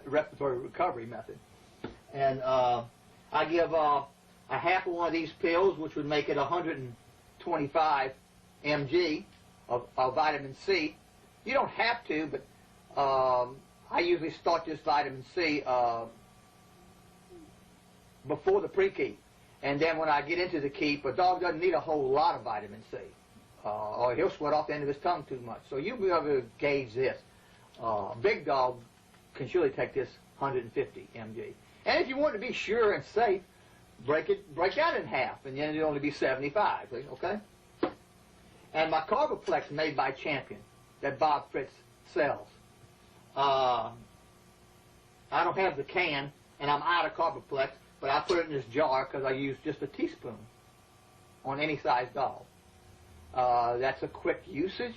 respiratory recovery method. And I give a half of one of these pills, which would make it 125 mg of vitamin C. You don't have to, but I usually start this vitamin C before the pre-keep. And then when I get into the keep, a dog doesn't need a whole lot of vitamin C, or he'll sweat off the end of his tongue too much. So you'll be able to gauge this. Big dog can surely take this 150 mg. And if you want to be sure and safe, break that in half, and then it'll only be 75, okay? And my Carboplex made by Champion that Bob Fritz sells. I don't have the can, and I'm out of Carboplex, but I put it in this jar because I use just a teaspoon on any size dog. That's a quick usage.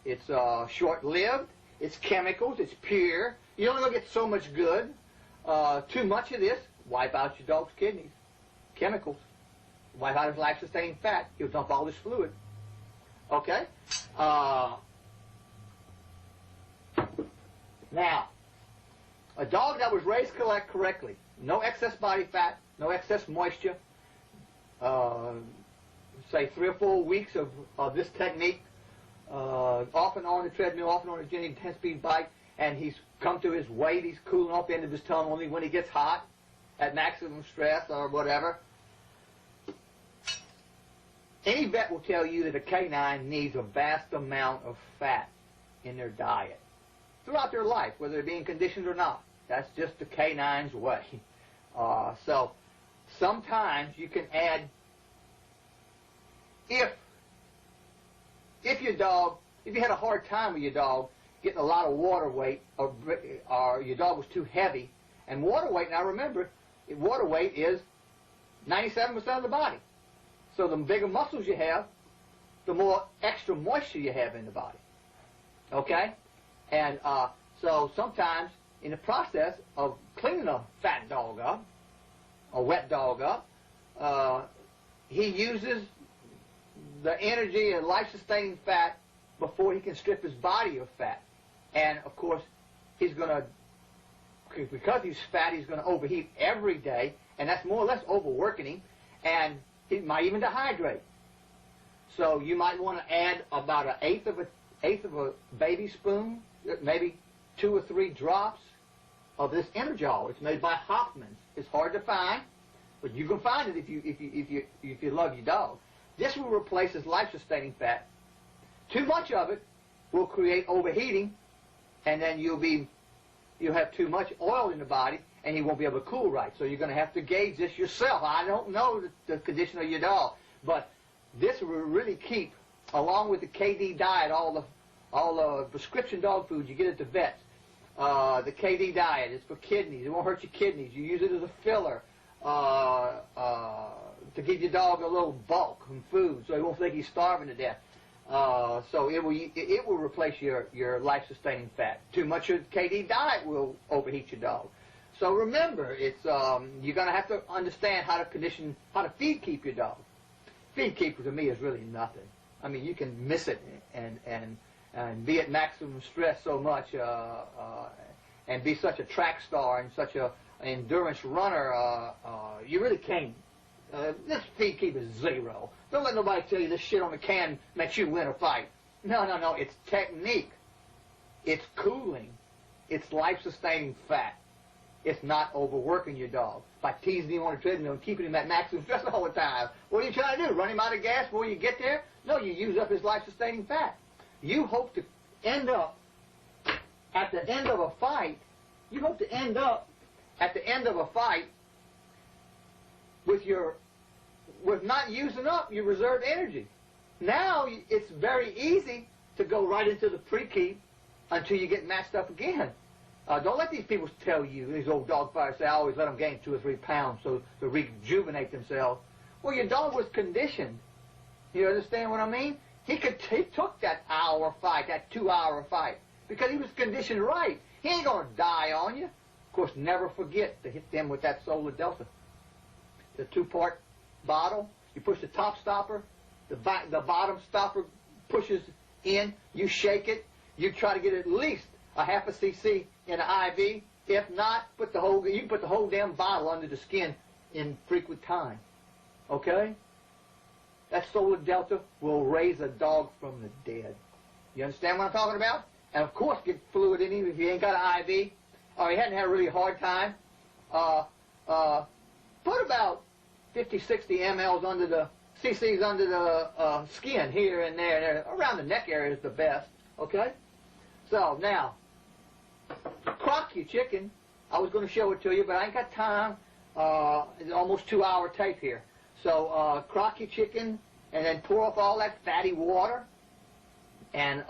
It's short-lived. It's chemicals. It's pure. You only get so much good. Too much of this, wipe out your dog's kidneys. Chemicals. Wipe out his life-sustaining fat. He'll dump all this fluid. Okay? Now, a dog that was raised correctly, no excess body fat, no excess moisture, say 3 or 4 weeks of this technique, off and on the treadmill, off and on the 10-speed bike, and he's come to his weight, he's cooling off the end of his tongue only when he gets hot, at maximum stress or whatever. Any vet will tell you that a canine needs a vast amount of fat in their diet throughout their life, whether they're being conditioned or not. That's just the canine's way. So sometimes you can add, if you had a hard time with your dog getting a lot of water weight, or your dog was too heavy, and water weight, now remember, water weight is 97% of the body. So the bigger muscles you have, the more extra moisture you have in the body. Okay? And so sometimes in the process of cleaning a fat dog up, a wet dog up, he uses the energy and life-sustaining fat before he can strip his body of fat. And, of course, he's going to, because he's fat, he's going to overheat every day, and that's more or less overworking him, and he might even dehydrate. So you might want to add about an eighth of a baby spoon, maybe 2 or 3 drops of this Energol. It's made by Hoffman's. It's hard to find, but you can find it if you love your dog. This will replace his life-sustaining fat. Too much of it will create overheating, and then you'll have too much oil in the body, and he won't be able to cool right. So you're going to have to gauge this yourself. I don't know the condition of your dog, but this will really keep, along with the KD diet, all the prescription dog food you get at the vets. The KD diet is for kidneys. It won't hurt your kidneys. You use it as a filler to give your dog a little bulk in food, so he won't think he's starving to death. So it will replace your life-sustaining fat. Too much of the KD diet will overheat your dog. So remember, it's you're going to have to understand how to feed keep your dog. Feed keep to me is really nothing. I mean, you can miss it and be at maximum stress so much, and be such a track star and such an endurance runner. You really can't. This feed keep is 0. Don't let nobody tell you this shit on the can makes you win a fight. No. It's technique. It's cooling. It's life-sustaining fat. It's not overworking your dog by teasing him on the treadmill and keeping him at maximum stress all the time. What are you trying to do? Run him out of gas before you get there? No, you use up his life-sustaining fat. You hope to end up at the end of a fight. You hope to end up at the end of a fight with not using up your reserved energy. Now it's very easy to go right into the pre-keep until you get matched up again. Don't let these people tell you, these old dog fighters say, I always let them gain 2 or 3 pounds so to rejuvenate themselves. Well, your dog was conditioned. You understand what I mean? He took that hour fight, that 2-hour fight, because he was conditioned right. He ain't going to die on you. Of course, never forget to hit them with that Solar Delta. The 2-part bottle. You push the top stopper. The bottom stopper pushes in. You shake it. You try to get at least a half a cc in an IV. If not, you can put the whole damn bottle under the skin in frequent time. Okay? That Solar Delta will raise a dog from the dead. You understand what I'm talking about? And of course, get fluid in him if he ain't got an IV, or he hadn't had a really hard time. Put about 50, 60 mLs under the cc's under the skin here and there, around the neck area is the best. Okay. So now, crock your chicken. I was going to show it to you, but I ain't got time. It's almost 2-hour tape here. So crock your chicken, and then pour off all that fatty water. And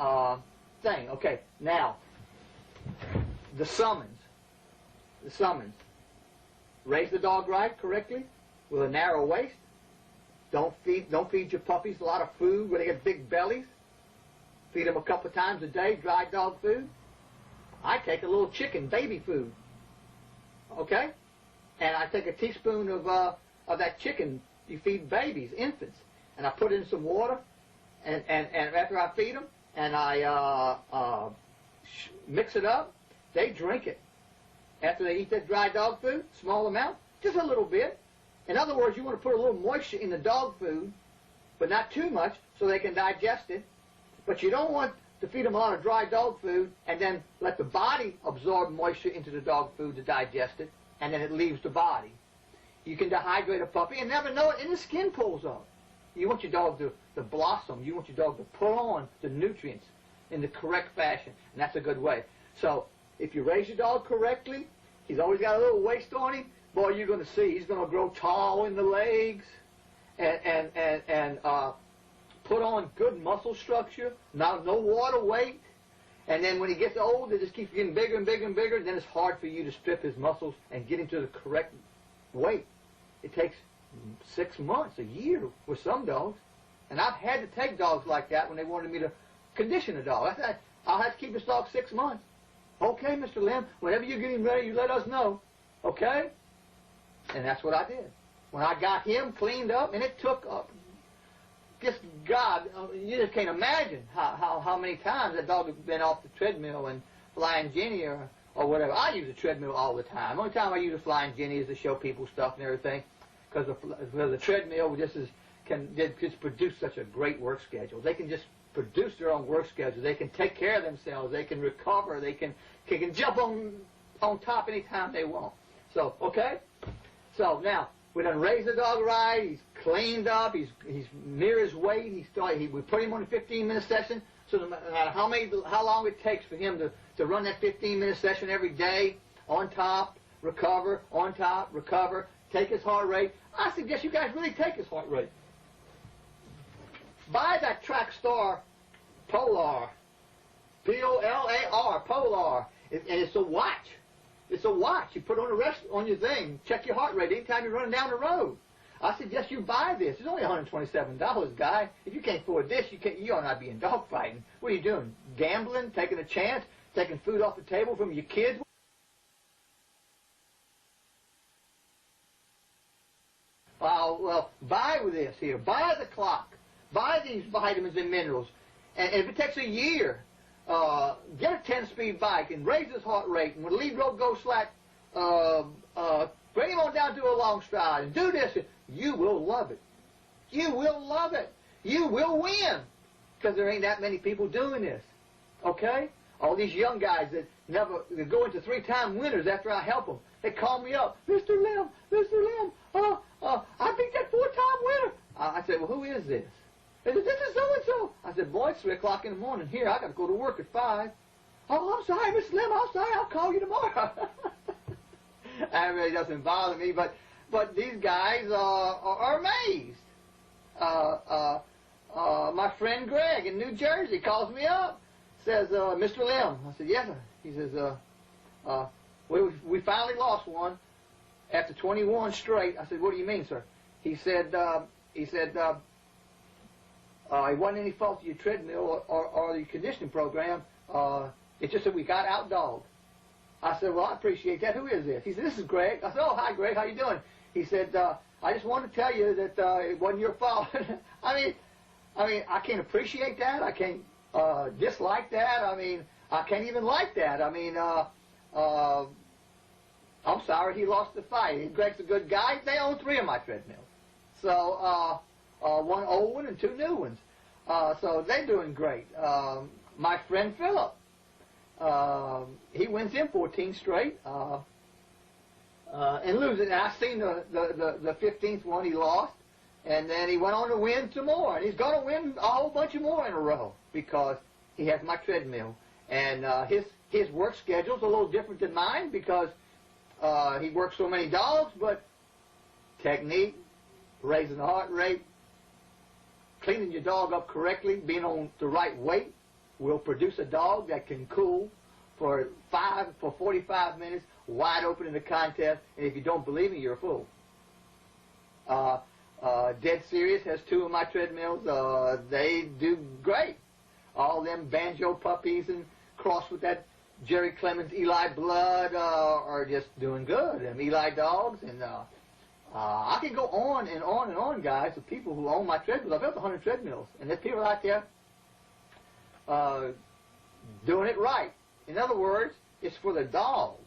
thing. Okay, now the summons. The summons. Raise the dog right, correctly, with a narrow waist. Don't feed your puppies a lot of food where they get big bellies. Feed them a couple of times a day, dry dog food. I take a little chicken baby food. Okay, and I take a teaspoon of that chicken you feed babies, infants, and I put in some water. And after I feed them, and I mix it up, they drink it. After they eat that dry dog food, small amount, just a little bit. In other words, you want to put a little moisture in the dog food, but not too much, so they can digest it. But you don't want to feed them a lot of dry dog food and then let the body absorb moisture into the dog food to digest it, and then it leaves the body. You can dehydrate a puppy and never know it, and the skin pulls up. You want your dog to blossom. You want your dog to put on the nutrients in the correct fashion, and that's a good way. So if you raise your dog correctly, he's always got a little waist on him, boy, you're going to see he's going to grow tall in the legs and put on good muscle structure, no water weight. And then when he gets older, it just keeps getting bigger and bigger and bigger, then it's hard for you to strip his muscles and get him to the correct weight. It takes 6 months, a year with some dogs. And I've had to take dogs like that when they wanted me to condition a dog. I said, I'll have to keep this dog 6 months. Okay, Mr. Lem, whenever you're getting ready, you let us know. Okay? And that's what I did. When I got him cleaned up, and it took, just God, you just can't imagine how many times that dog has been off the treadmill and Flying Jenny or whatever. I use a treadmill all the time. The only time I use a Flying Jenny is to show people stuff and everything, because the treadmill can just produce such a great work schedule. They can just produce their own work schedule. They can take care of themselves. They can recover. They can jump on top anytime they want. So, okay? So now, we done raised the dog right. He's cleaned up. He's near his weight. We put him on a 15-minute session. So no matter how long it takes for him to run that 15-minute session every day, on top, recover, on top, recover, take his heart rate. I suggest you guys really take his heart rate. Buy that Track Star Polar, P-O-L-A-R, Polar, and it's a watch. It's a watch. You put on your thing, check your heart rate anytime you're running down the road. I suggest you buy this. It's only $127, guy. If you can't afford this, you ought not be in dog fighting. What are you doing? Gambling? Taking a chance? Taking food off the table from your kids? Well, buy this here. Buy the clock. Buy these vitamins and minerals. And if it takes a year, get a 10-speed bike and raise his heart rate. And when the lead road goes slack, bring him on down to a long stride and do this. You will love it. You will love it. You will win, because there ain't that many people doing this. Okay? All these young guys that go into 3-time winners after I help them. They call me up, Mr. Lem, I beat that 4-time winner. I said, well, who is this? They said, this is so-and-so. I said, boy, it's 3 o'clock in the morning. Here, I got to go to work at 5. Oh, I'm sorry, Mr. Lem, I'm sorry. I'll call you tomorrow. That really doesn't bother me, but these guys are amazed. My friend Greg in New Jersey calls me up, says, Mr. Lem. I said, yes, sir. He says, we finally lost one after 21 straight. I said, what do you mean, sir? He said, it wasn't any fault of your treadmill or your conditioning program. It's just that we got outdogged. I said, well, I appreciate that. Who is this? He said, this is Greg. I said, oh, hi, Greg. How you doing? He said, I just wanted to tell you that it wasn't your fault. I mean, I can't appreciate that. I can't dislike that. I mean, I can't even like that. I mean, I'm sorry he lost the fight. Greg's a good guy. They own 3 of my treadmills. So, 1 old one and 2 new ones. So they're doing great. My friend Philip, he wins in 14 straight and loses. And I seen the 15th one he lost, and then he went on to win some more. And he's going to win a whole bunch of more in a row because he has my treadmill. And his work schedule's a little different than mine because he works so many dogs, but technique, raising the heart rate, cleaning your dog up correctly, being on the right weight will produce a dog that can cool for 45 minutes, wide open in the contest, and if you don't believe me, you're a fool. Dead Serious has 2 of my treadmills. They do great. All them banjo puppies and crossed with that Jerry Clemens, Eli Blood are just doing good. Them Eli dogs, and I can go on and on and on, guys, of people who own my treadmills. I've built 100 treadmills, and there's people out there doing it right. In other words, it's for the dogs.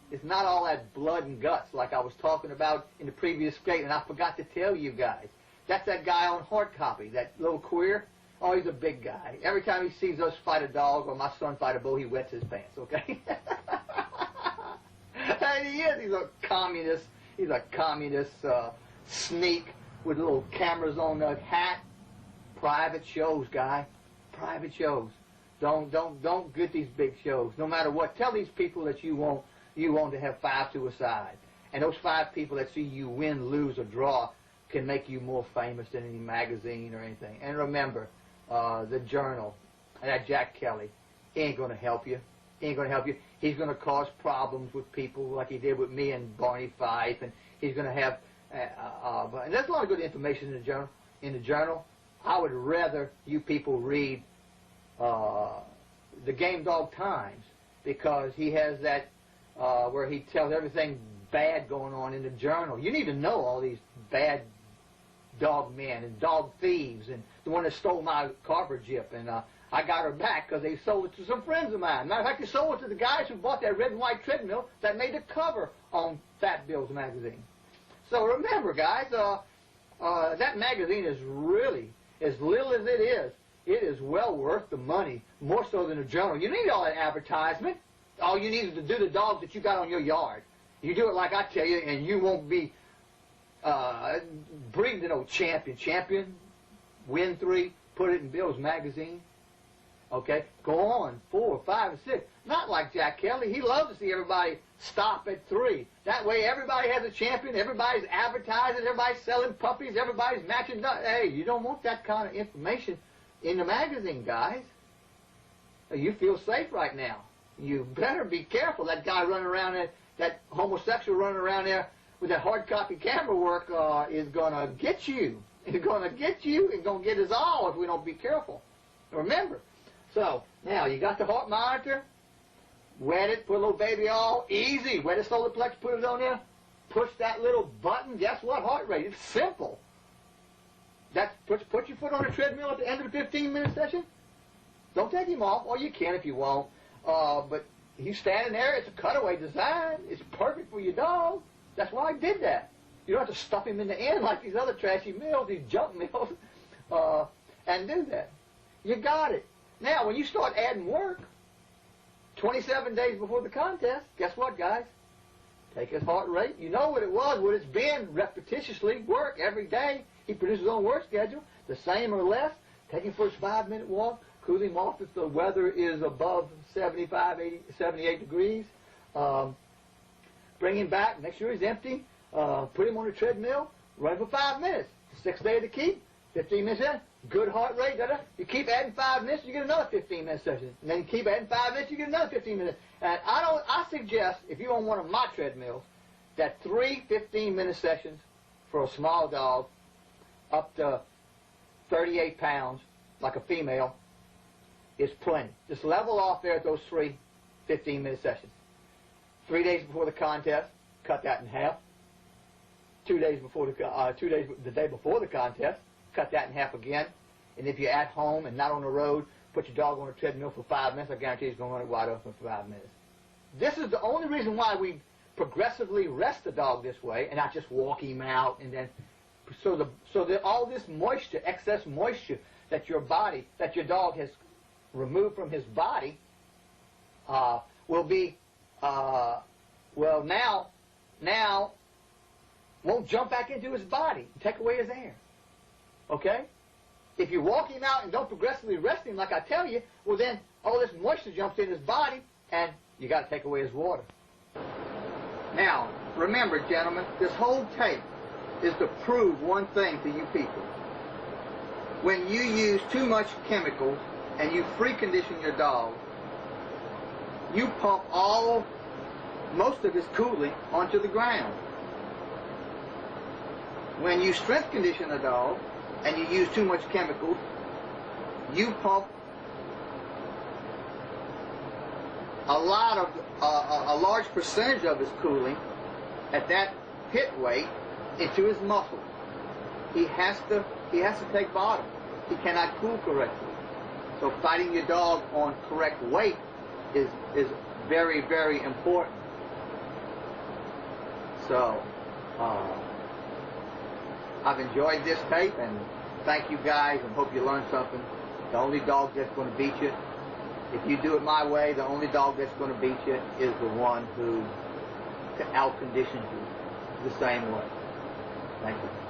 It's not all that blood and guts like I was talking about in the previous statement. I forgot to tell you guys. That's that guy on hard copy, that little queer. Oh, he's a big guy. Every time he sees us fight a dog or my son fight a bull, he wets his pants, okay? And he is. He's a communist. He's a communist sneak with little cameras on the hat. Private shows, guy. Private shows. Don't get these big shows. No matter what. Tell these people that you want to have 5 to a side. And those 5 people that see you win, lose, or draw can make you more famous than any magazine or anything. And remember, the Journal, and that Jack Kelly, he ain't going to help you. He ain't going to help you. He's going to cause problems with people like he did with me and Barney Fife, and he's going to have, and there's a lot of good information in the Journal. In the Journal, I would rather you people read the Game Dog Times, because he has that where he tells everything bad going on in the Journal. You need to know all these bad dog men and dog thieves, and the one that stole my carper jip, and I got her back because they sold it to some friends of mine. Matter of fact, they sold it to the guys who bought that red and white treadmill that made the cover on Fat Bill's magazine. So remember, guys, that magazine is really, as little as it is well worth the money, more so than a Journal. You need all that advertisement. All you need is to do the dogs that you got on your yard. You do it like I tell you, and you won't be breeding no champion. Champion, win 3, put it in Bill's magazine. Okay, go on, 4, 5, and 6. Not like Jack Kelly. He loves to see everybody stop at 3. That way, everybody has a champion. Everybody's advertising. Everybody's selling puppies. Everybody's matching. Hey, you don't want that kind of information in the magazine, guys. You feel safe right now. You better be careful. That guy running around there, that homosexual running around there with that hard copy camera work is going to get you. He's going to get you and going to get us all if we don't be careful. Remember. So, now, you got the heart monitor. Wet it, put a little baby oil. Easy. Wet the solar plex, put it on there. Push that little button. Guess what? Heart rate. It's simple. That's put your foot on the treadmill at the end of the 15-minute session. Don't take him off. Or you can if you want. But he's standing there. It's a cutaway design. It's perfect for your dog. That's why I did that. You don't have to stuff him in the end like these other trashy mills, these junk mills, and do that. You got it. Now, when you start adding work, 27 days before the contest, guess what, guys? Take his heart rate. You know what it was, what it's been, repetitiously, work every day. He produces his own work schedule, the same or less. Take him for his 5-minute walk. Cool him off if the weather is above 75, 80, 78 degrees. Bring him back. Make sure he's empty. Put him on the treadmill. Run for 5 minutes. 6th day of the keep. 15 minutes in. Good heart rate. You keep adding 5 minutes, you get another 15-minute session. And then you keep adding 5 minutes, you get another 15 minutes. And I suggest, if you own one of my treadmills, that 3 15-minute sessions for a small dog up to 38 pounds, like a female, is plenty. Just level off there at those 3 15-minute sessions. 3 days before the contest, cut that in half. 2 days before the the day before the contest, cut that in half again. And if you're at home and not on the road, put your dog on a treadmill for 5 minutes. I guarantee he's going to run it wide open for 5 minutes. This is the only reason why we progressively rest the dog this way, and not just walk him out and then so that all this moisture, excess moisture that your dog has removed from his body, will be now won't jump back into his body and take away his air. Okay? If you walk him out and don't progressively rest him like I tell you, well then all this moisture jumps in his body and you got to take away his water. Now, remember, gentlemen, this whole tape is to prove one thing to you people. When you use too much chemicals and you free condition your dog, you pump most of his cooling onto the ground. When you strength condition a dog and you use too much chemicals, you pump a large percentage of his cooling at that hit weight into his muscles. He has to take bottom. He cannot cool correctly. So fighting your dog on correct weight is very, very important. So I've enjoyed this tape, and thank you guys, and hope you learned something. The only dog that's going to beat you, if you do it my way, the only dog that's going to beat you is the one who out-conditions you the same way. Thank you.